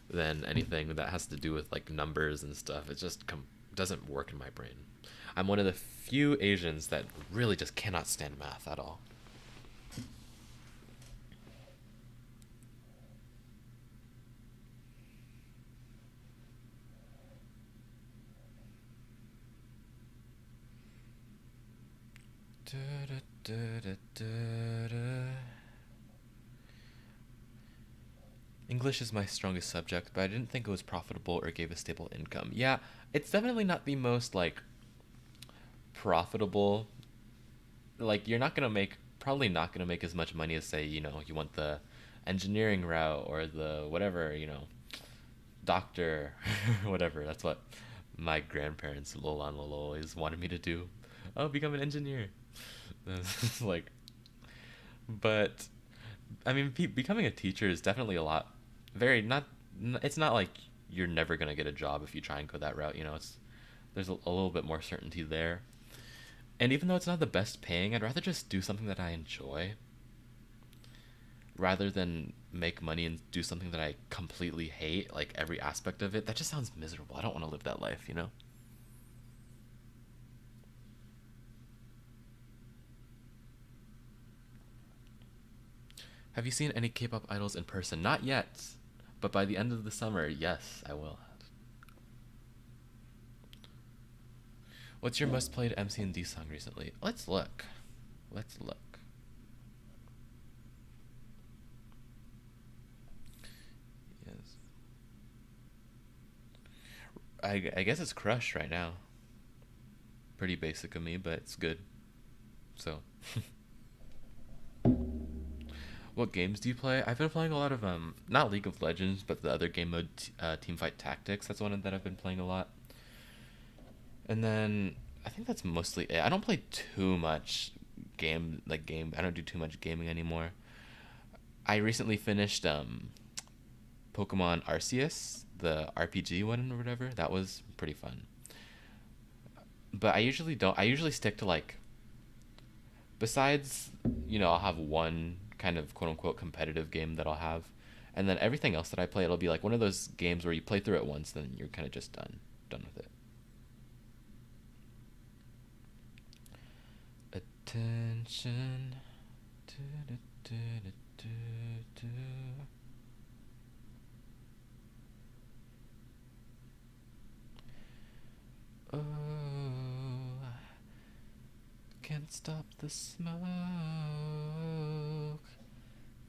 than anything that has to do with like numbers and stuff. It just doesn't work in my brain. I'm one of the few Asians that really just cannot stand math at all. English is my strongest subject, but I didn't think it was profitable or gave a stable income. Yeah, it's definitely not the most like profitable. Like you're not gonna make probably not gonna make as much money as say, you know, you want the engineering route or the whatever, you know, doctor or whatever. That's what my grandparents Lola and Lola always wanted me to do. Oh, become an engineer. Like, but I mean, becoming a teacher is definitely a lot. Very not. It's not like you're never gonna get a job if you try and go that route. You know, it's there's a little bit more certainty there. And even though it's not the best paying, I'd rather just do something that I enjoy rather than make money and do something that I completely hate, like every aspect of it. That just sounds miserable. I don't want to live that life, you know? Have you seen any K-pop idols in person? Not yet, but by the end of the summer, yes, I will. What's your most played MCND song recently? Let's look. Let's look. Yes. I guess it's Crush right now. Pretty basic of me, but it's good. So. What games do you play? I've been playing a lot of not League of Legends, but the other game mode, Teamfight Tactics. That's one that I've been playing a lot. And then I think that's mostly it. I don't play too much game. I don't do too much gaming anymore. I recently finished Pokemon Arceus, the RPG one or whatever. That was pretty fun. But I usually don't. I usually stick to like. Besides, you know, I'll have one kind of quote unquote competitive game that I'll have, and then everything else that I play, it'll be like one of those games where you play through it once, then you're kind of just done with it. Attention. Oh, can't stop the smoke,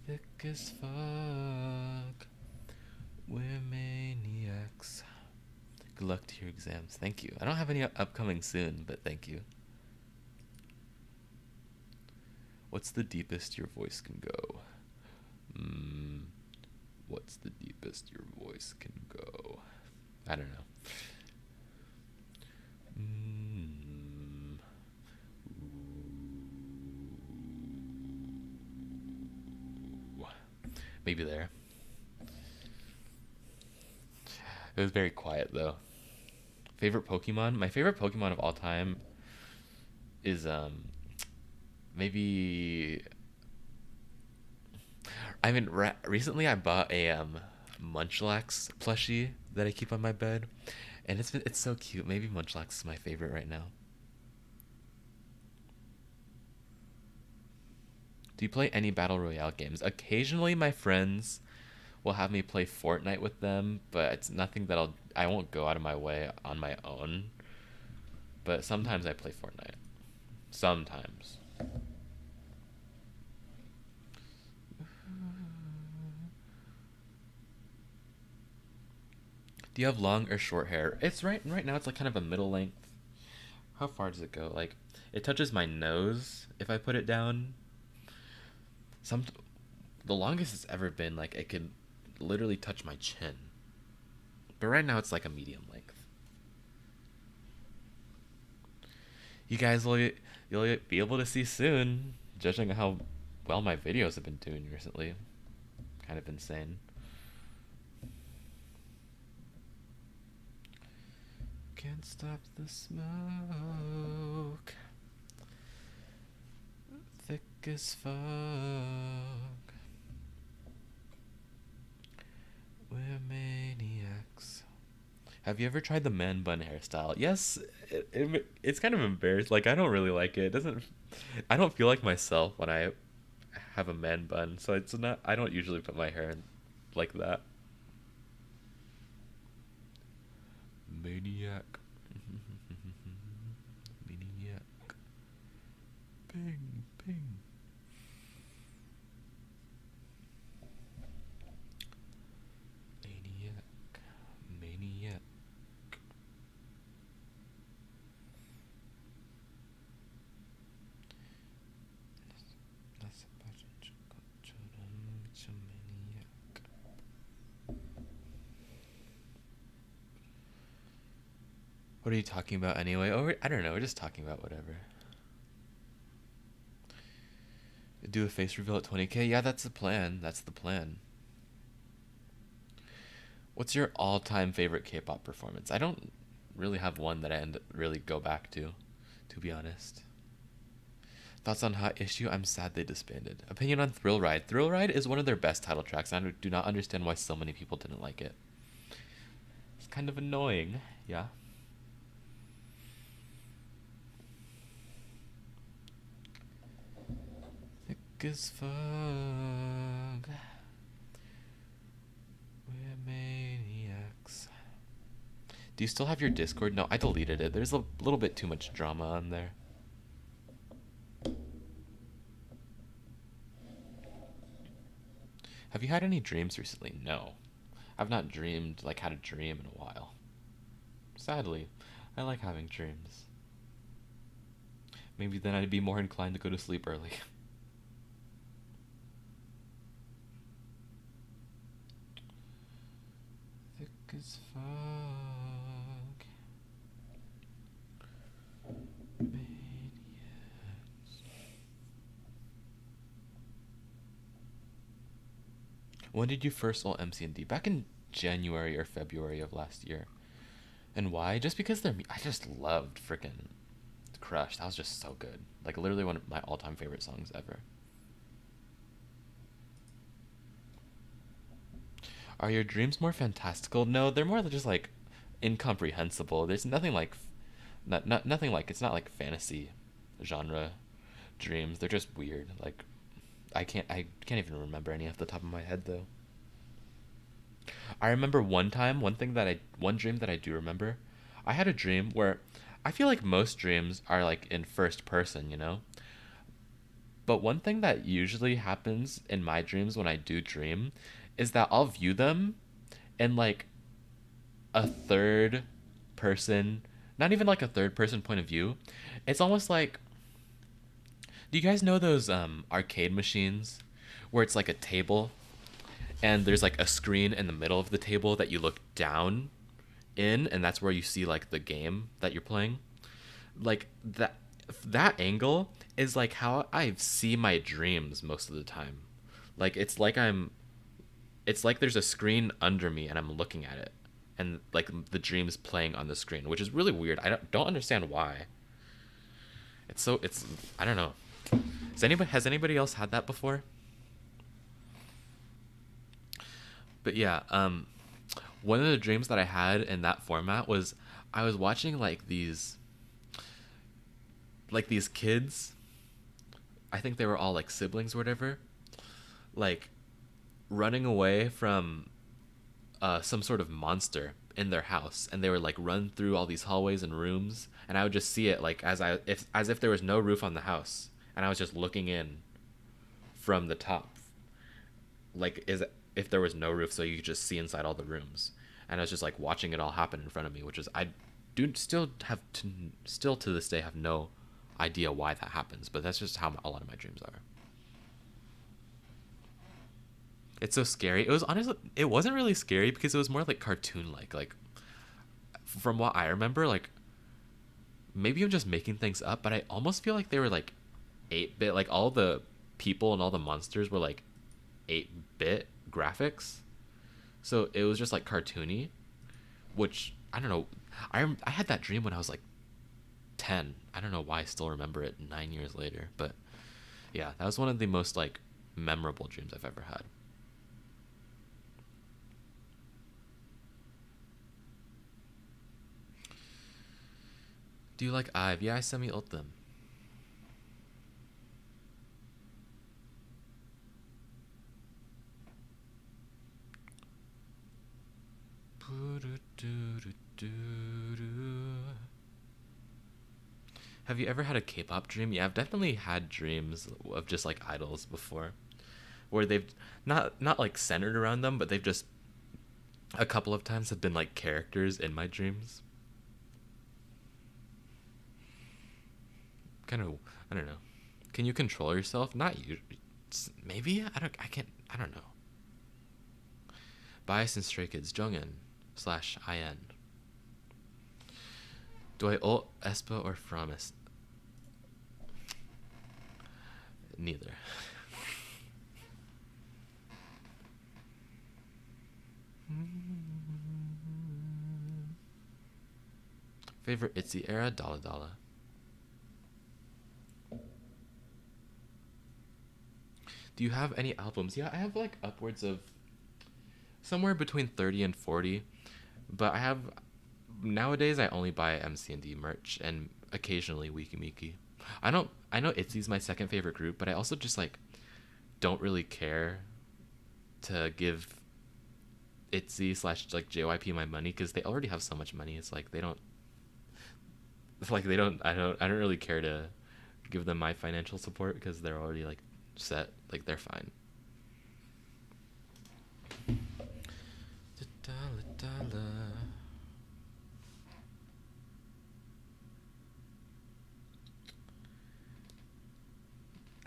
thick as fuck. We're maniacs. Good luck to your exams. Thank you. I don't have any upcoming soon, but thank you. What's the deepest your voice can go? What's the deepest your voice can go? I don't know. Maybe there. It was very quiet though. Favorite Pokemon? My favorite Pokemon of all time is maybe. I mean, recently I bought a Munchlax plushie that I keep on my bed, and it's so cute. Maybe Munchlax is my favorite right now. Do you play any battle royale games? Occasionally, my friends will have me play Fortnite with them, but it's nothing that I won't go out of my way on my own. But sometimes I play Fortnite. Sometimes. Do you have long or short hair? It's right now it's like kind of a middle length. How far does it go? Like it touches my nose if I put it down. The longest it's ever been, like it could literally touch my chin. But right now it's like a medium length. You guys you'll be able to see soon, judging how well my videos have been doing recently. Kind of insane. Can't stop the smoke. Thick as fog. We're maniacs. Have you ever tried the man bun hairstyle? Yes, it's kind of embarrassing. Like, I don't really like it. It doesn't. I don't feel like myself when I have a man bun, so it's not. I don't usually put my hair in like that. Maniac. Maniac. Bing, bing. Maniac. Maniac. What are you talking about anyway? Oh, I don't know. We're just talking about whatever. Do a face reveal at 20k? Yeah, that's the plan. That's the plan. What's your all-time favorite K-pop performance? I don't really have one that I really go back to be honest. Thoughts on Hot Issue? I'm sad they disbanded. Opinion on Thrill Ride? Thrill Ride is one of their best title tracks, and I do not understand why so many people didn't like it. It's kind of annoying, yeah. As fuck. We're maniacs. Do you still have your Discord? No, I deleted it. There's a little bit too much drama on there. Have you had any dreams recently? No. I've not dreamed, like, had a dream in a while. Sadly, I like having dreams. Maybe then I'd be more inclined to go to sleep early. As fuck. When did you first ult MCND? Back in January or February of last year. And why? Just because I just loved freaking Crush. That was just so good. Like, literally one of my all-time favorite songs ever. Are your dreams more fantastical? No, they're more just like incomprehensible. There's nothing like, nothing like, it's not like fantasy genre dreams. They're just weird. Like, I can't even remember any off the top of my head though. I remember one dream that I do remember. I had a dream where I feel like most dreams are like in first person, you know? But one thing that usually happens in my dreams when I do dream is that I'll view them in like a third person, not even like a third person point of view. It's almost like, do you guys know those arcade machines where it's like a table and there's like a screen in the middle of the table that you look down in, and that's where you see like the game that you're playing? Like that angle is like how I see my dreams most of the time. Like it's like there's a screen under me and I'm looking at it, and like the dream's playing on the screen, which is really weird. I don't understand why. It's I don't know. Has anybody else had that before? But yeah, one of the dreams that I had in that format was I was watching like these kids. I think they were all like siblings or whatever, like running away from some sort of monster in their house, and they were like run through all these hallways and rooms, and I would just see it like as if there was no roof on the house, and I was just looking in from the top, like if there was no roof, so you could just see inside all the rooms, and I was just like watching it all happen in front of me, which is I do still to this day have no idea why that happens, but that's just how a lot of my dreams are. It's so scary. It wasn't really scary because it was more like cartoon like from what I remember, like maybe I'm just making things up, but I almost feel like they were like 8-bit, like all the people and all the monsters were like 8-bit graphics, so it was just like cartoony, which I don't know. I had that dream when I was like 10. I don't know why I still remember it 9 years later, but yeah, that was one of the most like memorable dreams I've ever had. Do you like IVE? Yeah, I semi-ult them. Have you ever had a K-pop dream? Yeah, I've definitely had dreams of just like idols before, where they've not like centered around them, but they've just a couple of times have been like characters in my dreams. Kind of, I don't know. Can you control yourself? Not you. Maybe I can't. I don't know. Bias and Stray Kids Jongin/IN. Do I ult Espa or Fromis? Neither. Favorite ITZY era? Dala Dala. Do you have any albums? Yeah, I have like upwards of somewhere between 30 and 40, but I have nowadays I only buy MCND merch and occasionally Weki. I know ITZY's my second favorite group, but I also just like don't really care to give ITZY / like JYP my money because they already have so much money. It's like they don't. It's like they don't. I don't really care to give them my financial support because they're already like set. Like they're fine.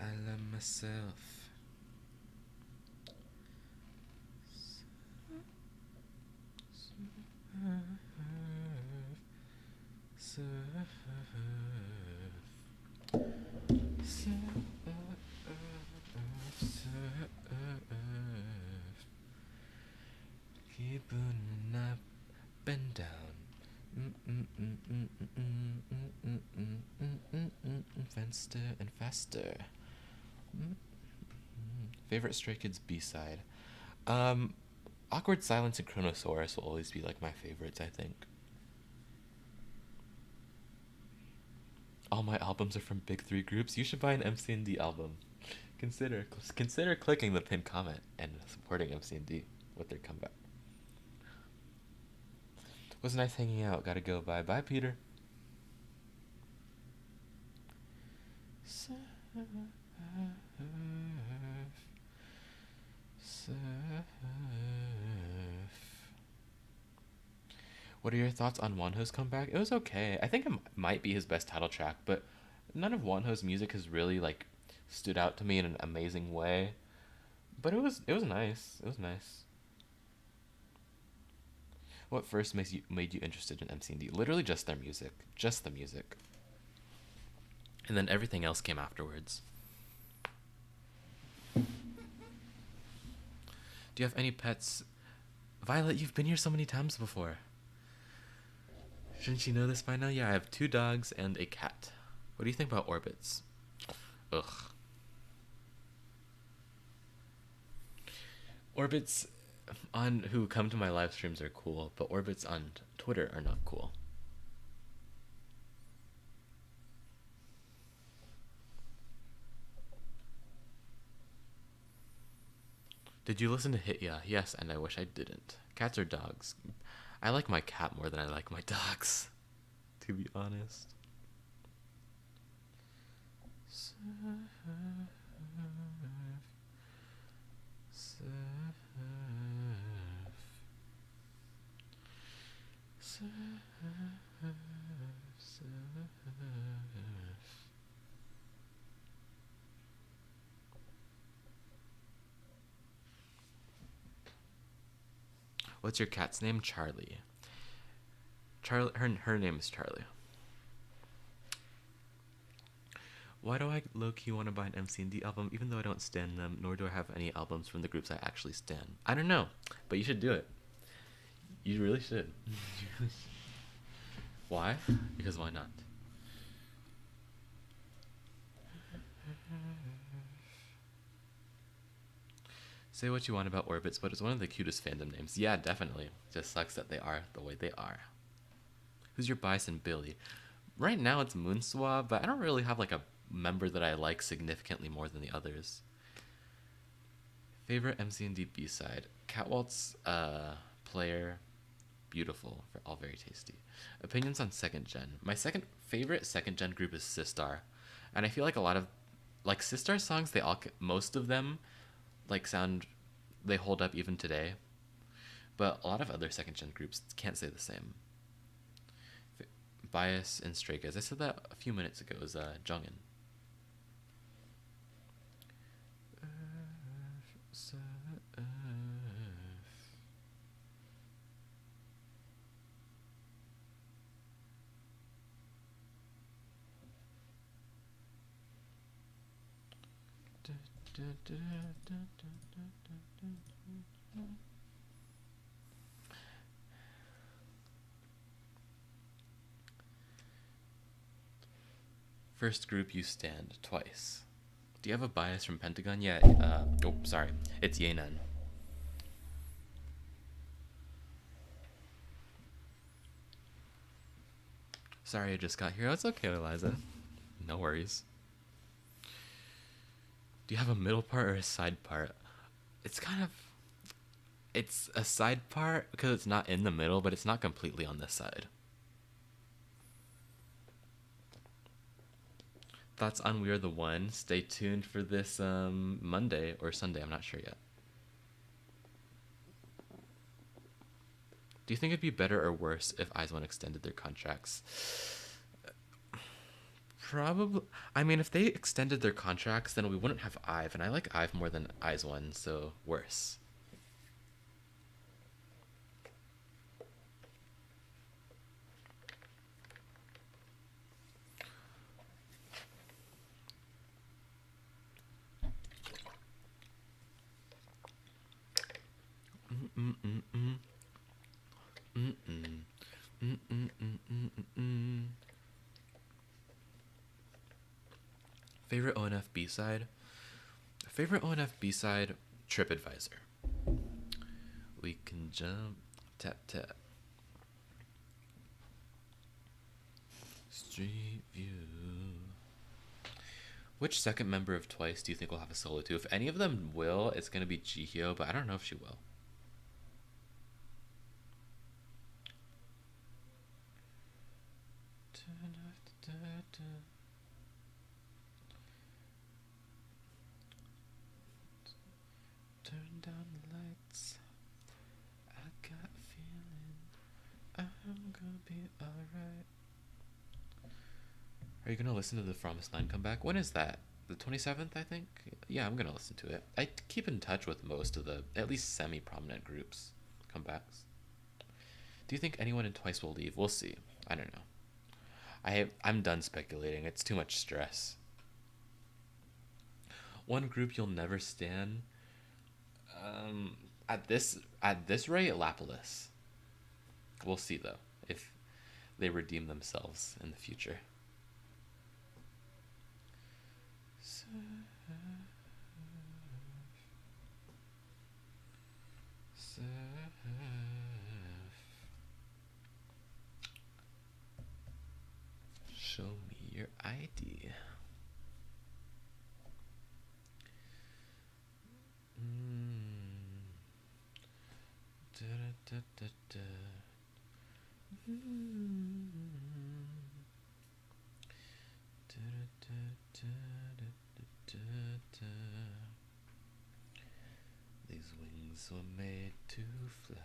I love myself. Keeping up and down. Faster and faster. Favorite Stray Kids B-side? Awkward Silence and Chronosaurus will always be like my favorites, I think. All my albums are from big 3 groups. You should buy an MCND album. Consider clicking the pinned comment and supporting MCND with their comeback. Was nice hanging out. Gotta go. Bye. Bye, Peter. What are your thoughts on Wonho's comeback? It was okay. I think it might be his best title track, but none of Wonho's music has really like stood out to me in an amazing way. But it was nice. It was nice. What first made you interested in MCND? Literally just their music. Just the music. And then everything else came afterwards. Do you have any pets? Violet, you've been here so many times before. Shouldn't you know this by now? Yeah, I have 2 dogs and a cat. What do you think about Orbits? Ugh. Orbits on who come to my live streams are cool, but Orbits on Twitter are not cool. Did you listen to Hit Ya? Yes, and I wish I didn't. Cats or dogs? I like my cat more than I like my dogs, to be honest. What's your cat's name? Charlie. Her name is Charlie. Why do I low-key want to buy an MCND album even though I don't stan them, nor do I have any albums from the groups I actually stan? I don't know, but you should do it. You really should. Why? Because why not? Say what you want about Orbits, but it's one of the cutest fandom names. Yeah, definitely. Just sucks that they are the way they are. Who's your bias in Billy? Right now it's Moonswa, but I don't really have like a member that I like significantly more than the others. Favorite MCND B-side? Catwalt's player. Beautiful. All very tasty. Opinions on second gen. My second favorite second gen group is Sistar. And I feel like a lot of like Sistar songs, most of them like they hold up even today. But a lot of other second gen groups can't say the same. Bias and Stray Kids. I said that a few minutes ago. Is Jungin. First group you stand twice. Do you have a bias from Pentagon? Yeah, oh, sorry. It's Yenan. Sorry I just got here. Oh, it's okay, Eliza. No worries. Do you have a middle part or a side part? It's a side part because it's not in the middle, but it's not completely on this side. Thoughts on We Are the One? Stay tuned for this Monday or Sunday. I'm not sure yet. Do you think it'd be better or worse if ITZY extended their contracts? Probably. I mean, if they extended their contracts, then we wouldn't have IVE, and I like IVE more than ITZY, so worse. Favorite ONF B-side? Favorite ONF B-side, TripAdvisor. We can jump, tap, tap. Street View. Which second member of Twice do you think will have a solo too? If any of them will, it's going to be Jihyo, but I don't know if she will. Turn down the lights. I got a feeling I'm gonna be alright. Are you gonna listen to the Promised 9 comeback? When is that? The 27th, I think? Yeah, I'm gonna listen to it. I keep in touch with most of the, at least semi-prominent groups' comebacks. Do you think anyone in Twice will leave? We'll see. I don't know. I'm done speculating. It's too much stress. One group you'll never stan. At this rate, Lapillus. We'll see though if they redeem themselves in the future. Show me your ID. These wings were made to fly.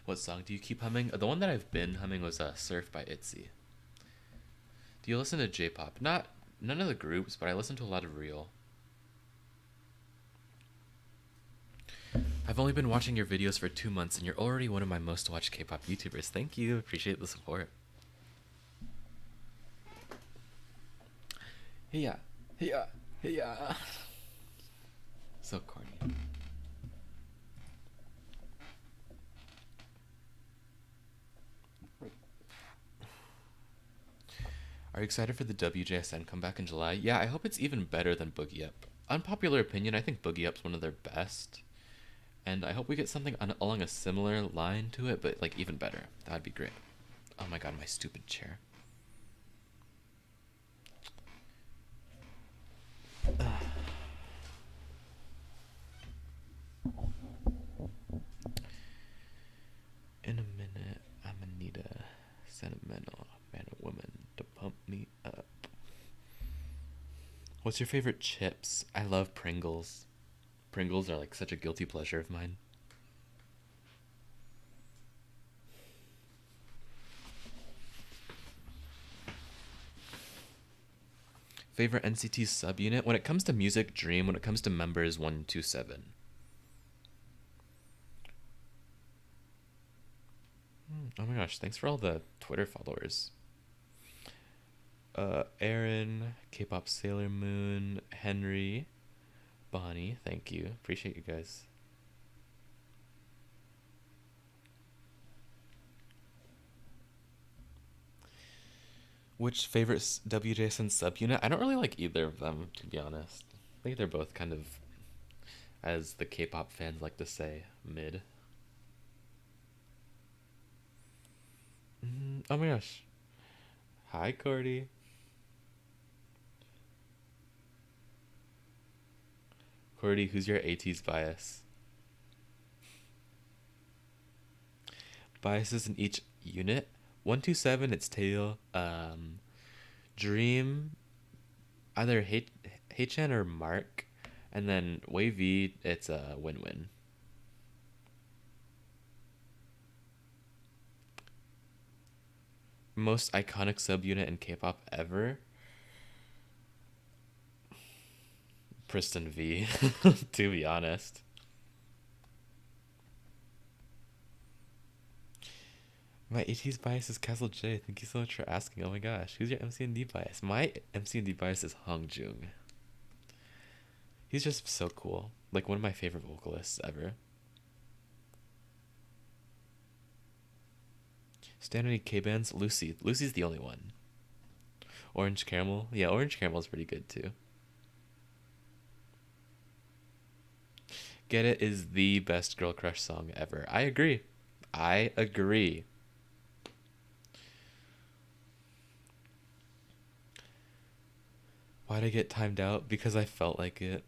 What song do you keep humming? The one that I've been humming was Surf by ITZY. Do you listen to J-pop? None of the groups, but I listen to a lot of Real. I've only been watching your videos for 2 months and you're already one of my most watched K-pop YouTubers. Thank you. Appreciate the support. Yeah, yeah, yeah. So corny. Are you excited for the WJSN comeback in July? Yeah, I hope it's even better than Boogie Up. Unpopular opinion, I think Boogie Up's one of their best. And I hope we get something along a similar line to it, but like even better. That'd be great. Oh my god, my stupid chair. In a minute, I'ma need a sentimental man or woman to pump me up. What's your favorite chips? I love Pringles. Pringles are like such a guilty pleasure of mine. Favorite NCT subunit? When it comes to music, Dream. When it comes to members, 127. Oh my gosh, thanks for all the Twitter followers. Aaron, Kpop Sailor Moon, Henry, Bonnie, thank you. Appreciate you guys. Which favorite WJSN subunit? I don't really like either of them, to be honest. I think they're both kind of, as the K-pop fans like to say, mid. Oh my gosh. Hi, Cordy. Cordy, who's your AT's bias? Biases in each unit? 127, it's Tail. Dream, either Hachan or Mark. And then WayV, it's a win-win. Most iconic subunit in K-pop ever? Pristin V, to be honest. My AT's bias is Castle J. Thank you so much for asking. Oh my gosh. Who's your MCND bias? My MCND bias is Hongjung. He's just so cool. Like one of my favorite vocalists ever. Stand any K-bands? Lucy. Lucy's the only one. Orange Caramel. Yeah, Orange Caramel's pretty good too. Get It is the best girl crush song ever. I agree. I agree. Why'd I get timed out? Because I felt like it.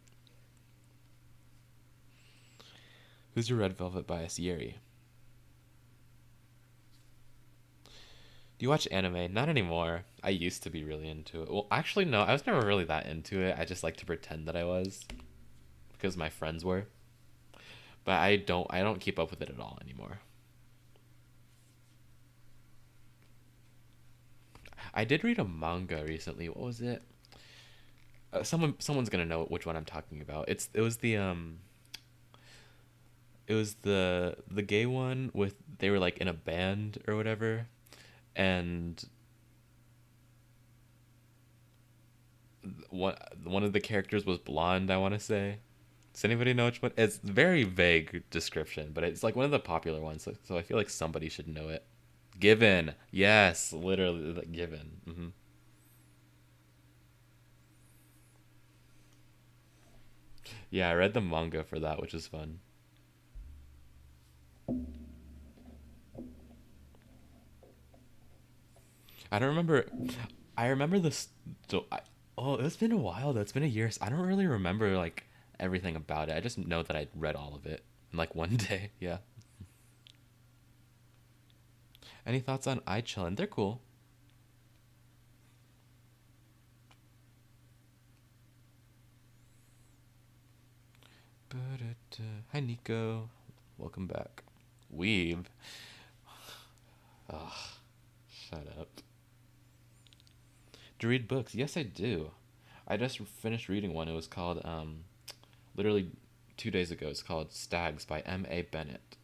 Who's your Red Velvet bias? Yeri. Do you watch anime? Not anymore. I used to be really into it. Well, actually, no. I was never really that into it. I just like to pretend that I was. Because my friends were. But I don't keep up with it at all anymore. I did read a manga recently. What was it? Someone's gonna know which one I'm talking about. It was the gay one with they were like in a band or whatever, and one of the characters was blonde. I want to say. Does anybody know which one? It's very vague description, but it's like one of the popular ones. So I feel like somebody should know it. Given, yes, literally like, Given. Yeah, I read the manga for that, which is fun. I don't remember. I remember this. Oh, it's been a while though. It's been a year. So I don't really remember like everything about it. I just know that I read all of it in like one day. Yeah. Any thoughts on I-chillin'? They're cool. Hi Nico, welcome back. Weeb. Ugh, shut up. Do you read books? Yes, I do. I just finished reading one. It was called literally 2 days ago. It's called Stags by M.A. Bennett.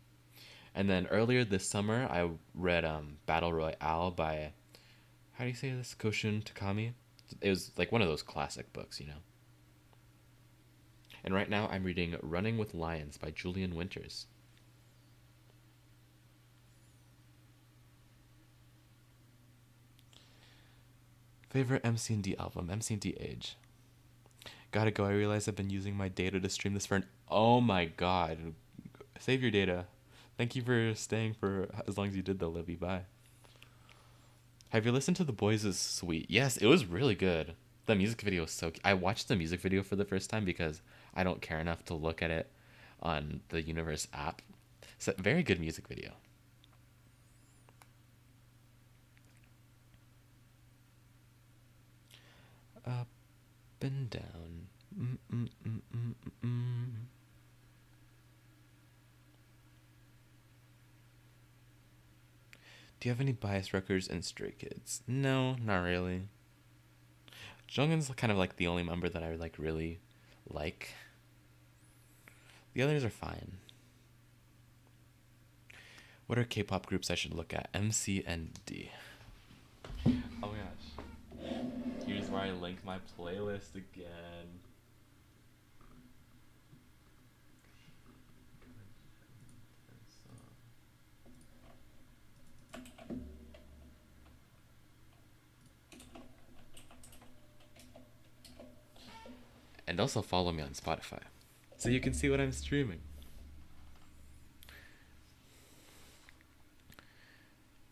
And then earlier this summer, I read Battle Royale by, how do you say this? Koshun Takami. It was like one of those classic books, you know. And right now I'm reading Running with Lions by Julian Winters. Favorite MCND album? MCND Age. Gotta go. I realize I've been using my data to stream this for an... Oh my god. Save your data. Thank you for staying for as long as you did though, Livy. Bye. Have you listened to The Boys Is Sweet? Yes, it was really good. The music video was so... I watched the music video for the first time because I don't care enough to look at it on the Universe app. So, very good music video. Up and down. Do you have any bias records and Stray Kids? No, not really. Jungkook's kind of like the only member that I like really like. The others are fine. What are K-pop groups I should look at? MCND. Oh my gosh. Here's where I link my playlist again. And also follow me on Spotify so you can see what I'm streaming.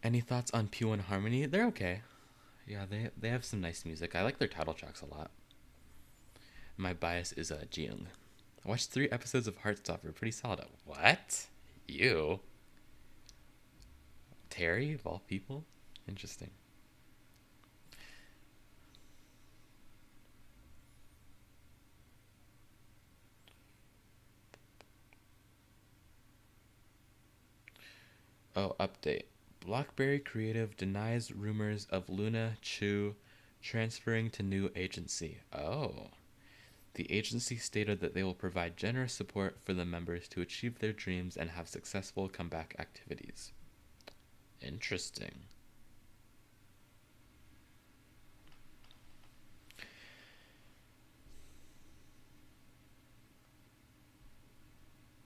Any thoughts on Pure and Harmony? They're okay. Yeah, they have some nice music. I like their title tracks a lot. My bias is Jiyoung. I watched 3 episodes of Heartstopper. Pretty solid. What? You? Terry, of all people? Interesting. Oh, update. BlackBerry Creative denies rumors of Loona Chu transferring to new agency. Oh. The agency stated that they will provide generous support for the members to achieve their dreams and have successful comeback activities. Interesting.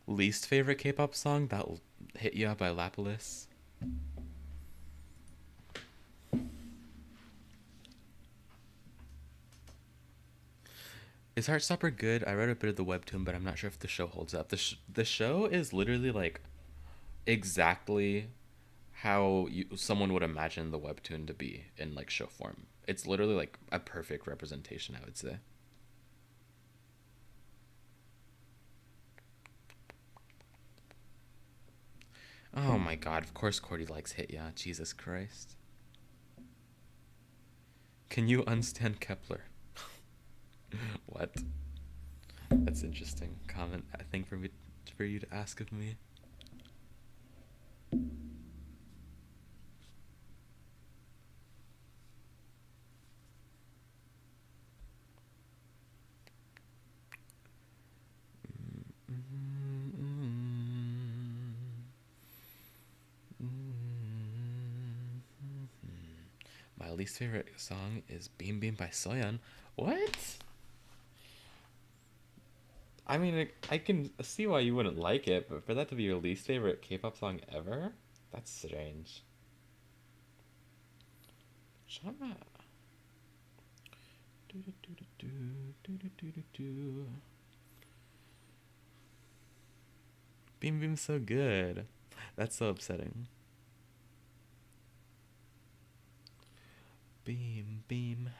Least favorite K-pop song? That'll Hit Ya by Lapillus. Is Heartstopper good? I read a bit of the webtoon, but I'm not sure if the show holds up. The show is literally like exactly how someone would imagine the webtoon to be in like show form. It's literally like a perfect representation, I would say. Oh my god, of course Cordy likes Hit Ya. Jesus Christ. Can you unstand Kepler? What? That's interesting. Comment, I think, for you to ask of me. My least favorite song is Beam Beam by Soyeon. What? I mean, I can see why you wouldn't like it, but for that to be your least favorite K-pop song ever? That's strange. Shama. Beam Beam's so good. That's so upsetting. Beam Beam.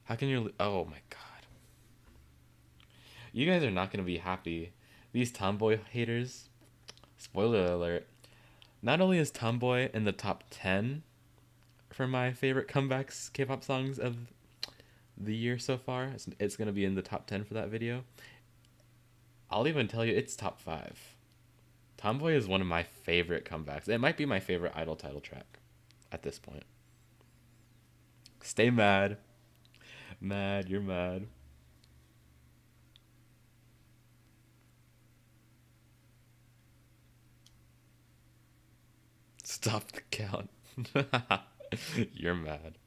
How can you... Oh my god. You guys are not going to be happy. These Tomboy haters. Spoiler alert. Not only is Tomboy in the top 10 for my favorite comebacks K-pop songs of the year so far, it's going to be in the top 10 for that video. I'll even tell you it's top 5. Tomboy is one of my favorite comebacks. It might be my favorite I.dle title track at this point. Stay mad. Mad, you're mad. Stop the count. You're mad.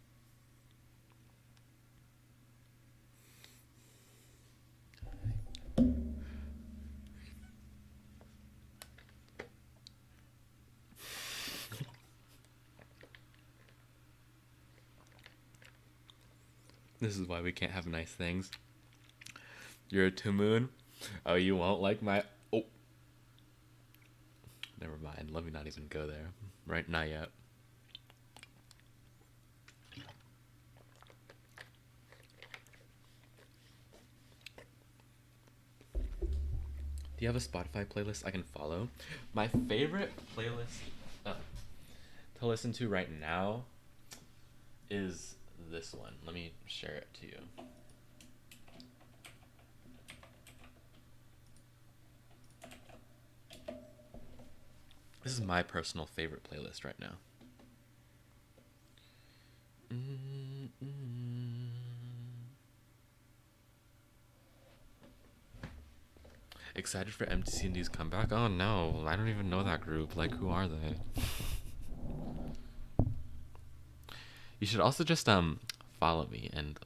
This is why we can't have nice things. You're a Tumoon. Oh, you won't like my... Oh. Never mind. Let me not even go there. Right, not yet. Do you have a Spotify playlist I can follow? My favorite playlist to listen to right now is this one. Let me share it to you. This is my personal favorite playlist right now. Excited for MCND's comeback? Oh no, I don't even know that group. Like, who are they? You should also just follow me and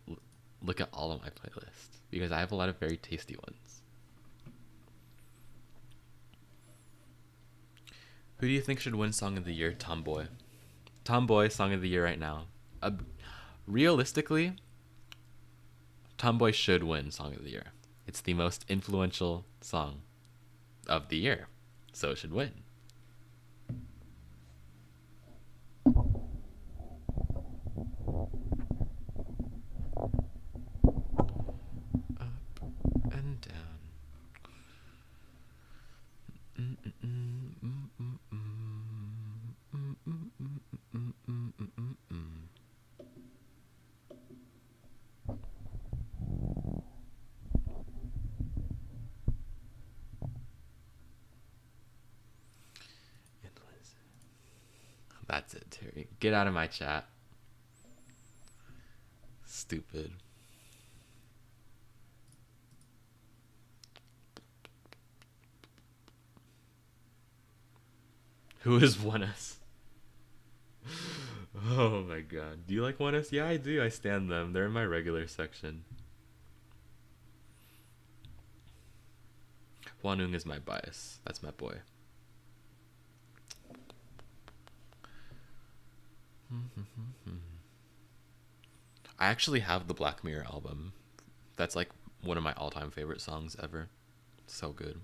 look at all of my playlists, because I have a lot of very tasty ones. Who do you think should win Song of the Year? Tomboy. Tomboy, Song of the Year right now. Realistically, Tomboy should win Song of the Year. It's the most influential song of the year, so it should win. Up and down. That's it, Terry. Get out of my chat. Stupid. Who is ONEUS? Oh my god. Do you like ONEUS? Yeah, I do. I stan them. They're in my regular section. Hwanwoong is my bias. That's my boy. I actually have the Black Mirror album. That's like one of my all-time favorite songs ever. So good.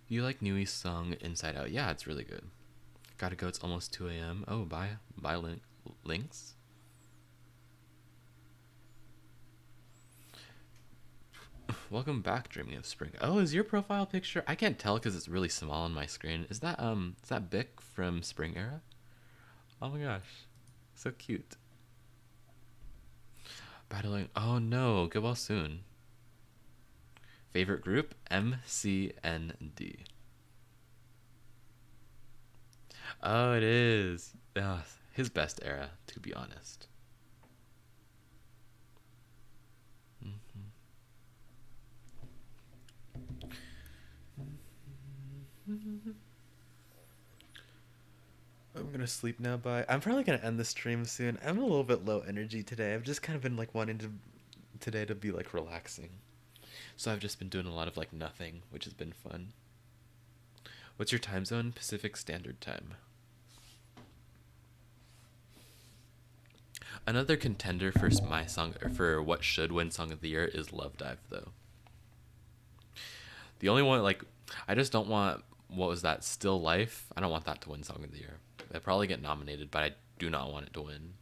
Do you like NU'E's song Inside Out? Yeah, it's really good. Gotta go, it's almost 2 a.m. Oh, bye links. Welcome back, Dreaming of Spring. Oh, is your profile picture? I can't tell because it's really small on my screen. Is that Bic from Spring Era? Oh my gosh, so cute. Battling. Oh no, get well soon. Favorite group? MCND. Oh, it is. His best era, to be honest. I'm gonna sleep now. Bye. I'm probably gonna end the stream soon. I'm a little bit low energy today. I've just kind of been like wanting today to be like relaxing. So I've just been doing a lot of like nothing, which has been fun. What's your time zone? Pacific Standard Time. Another contender for my song, or for what should win Song of the Year, is Love Dive, though. The only one, like, I just don't want, what was that, Still Life? I don't want that to win Song of the Year. They'll probably get nominated, but I do not want it to win.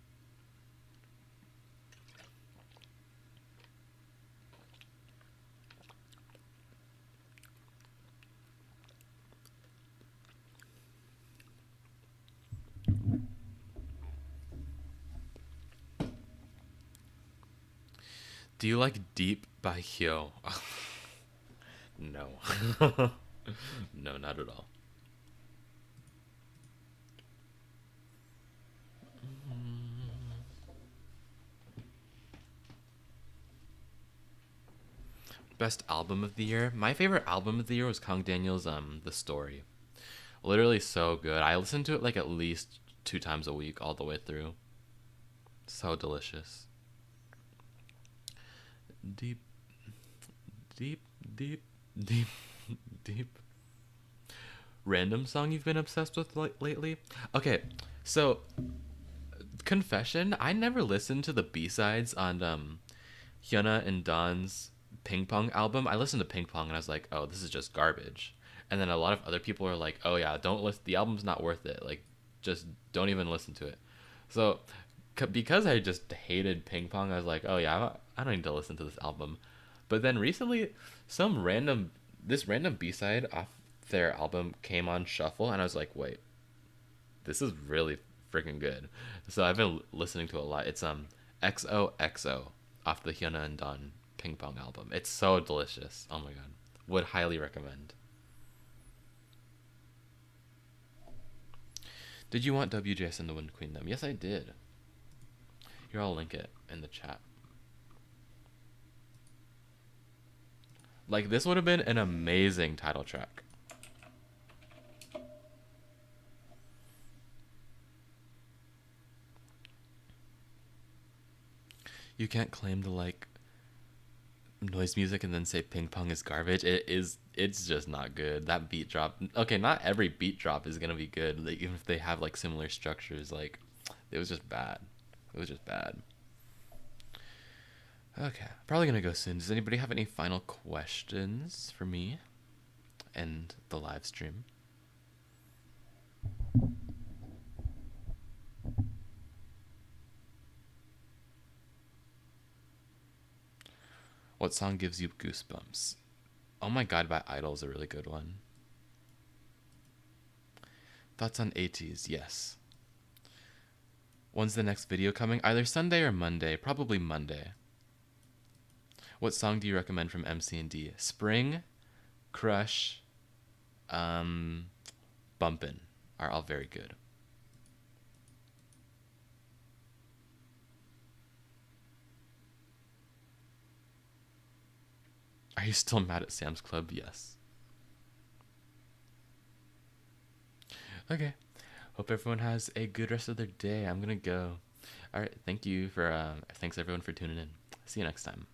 Do you like Deep by Hyo? No. No, not at all. Best album of the year? My favorite album of the year was Kang Daniel's The Story. Literally so good. I listen to it like at least 2 times a week all the way through. So delicious. deep, deep, deep, deep, deep. Random song you've been obsessed with lately? Okay, so confession, I never listened to the B-sides on Hyuna and Dawn's Ping Pong album. I listened to Ping Pong and I was like, oh, this is just garbage. And then a lot of other people are like, oh yeah, don't listen. The album's not worth it. Like, just don't even listen to it. So, because I just hated Ping Pong, I was like, oh yeah, I don't need to listen to this album. But then recently, this random B-side off their album came on shuffle, and I was like, wait, this is really freaking good. So I've been listening to it a lot. It's XOXO off the Hyuna and Dawn Ping Pong album. It's so delicious. Oh my god. Would highly recommend. Did you want WJSN to win Queendom? Yes, I did. Here, I'll link it in the chat. Like, this would have been an amazing title track. You can't claim to like noise music and then say Ping Pong is garbage. It's just not good. That beat drop. Okay, not every beat drop is gonna be good. Like, even if they have like similar structures, like it was just bad. It was just bad. Okay, probably gonna go soon. Does anybody have any final questions for me and the live stream? What song gives you goosebumps? Oh My God by I-dle is a really good one. Thoughts on ITZY? Yes. When's the next video coming? Either Sunday or Monday. Probably Monday. What song do you recommend from MCND? Spring, Crush, Bumpin' are all very good. Are you still mad at Sam's Club? Yes. Okay. Hope everyone has a good rest of their day. I'm gonna go. All right. Thanks everyone for tuning in. See you next time.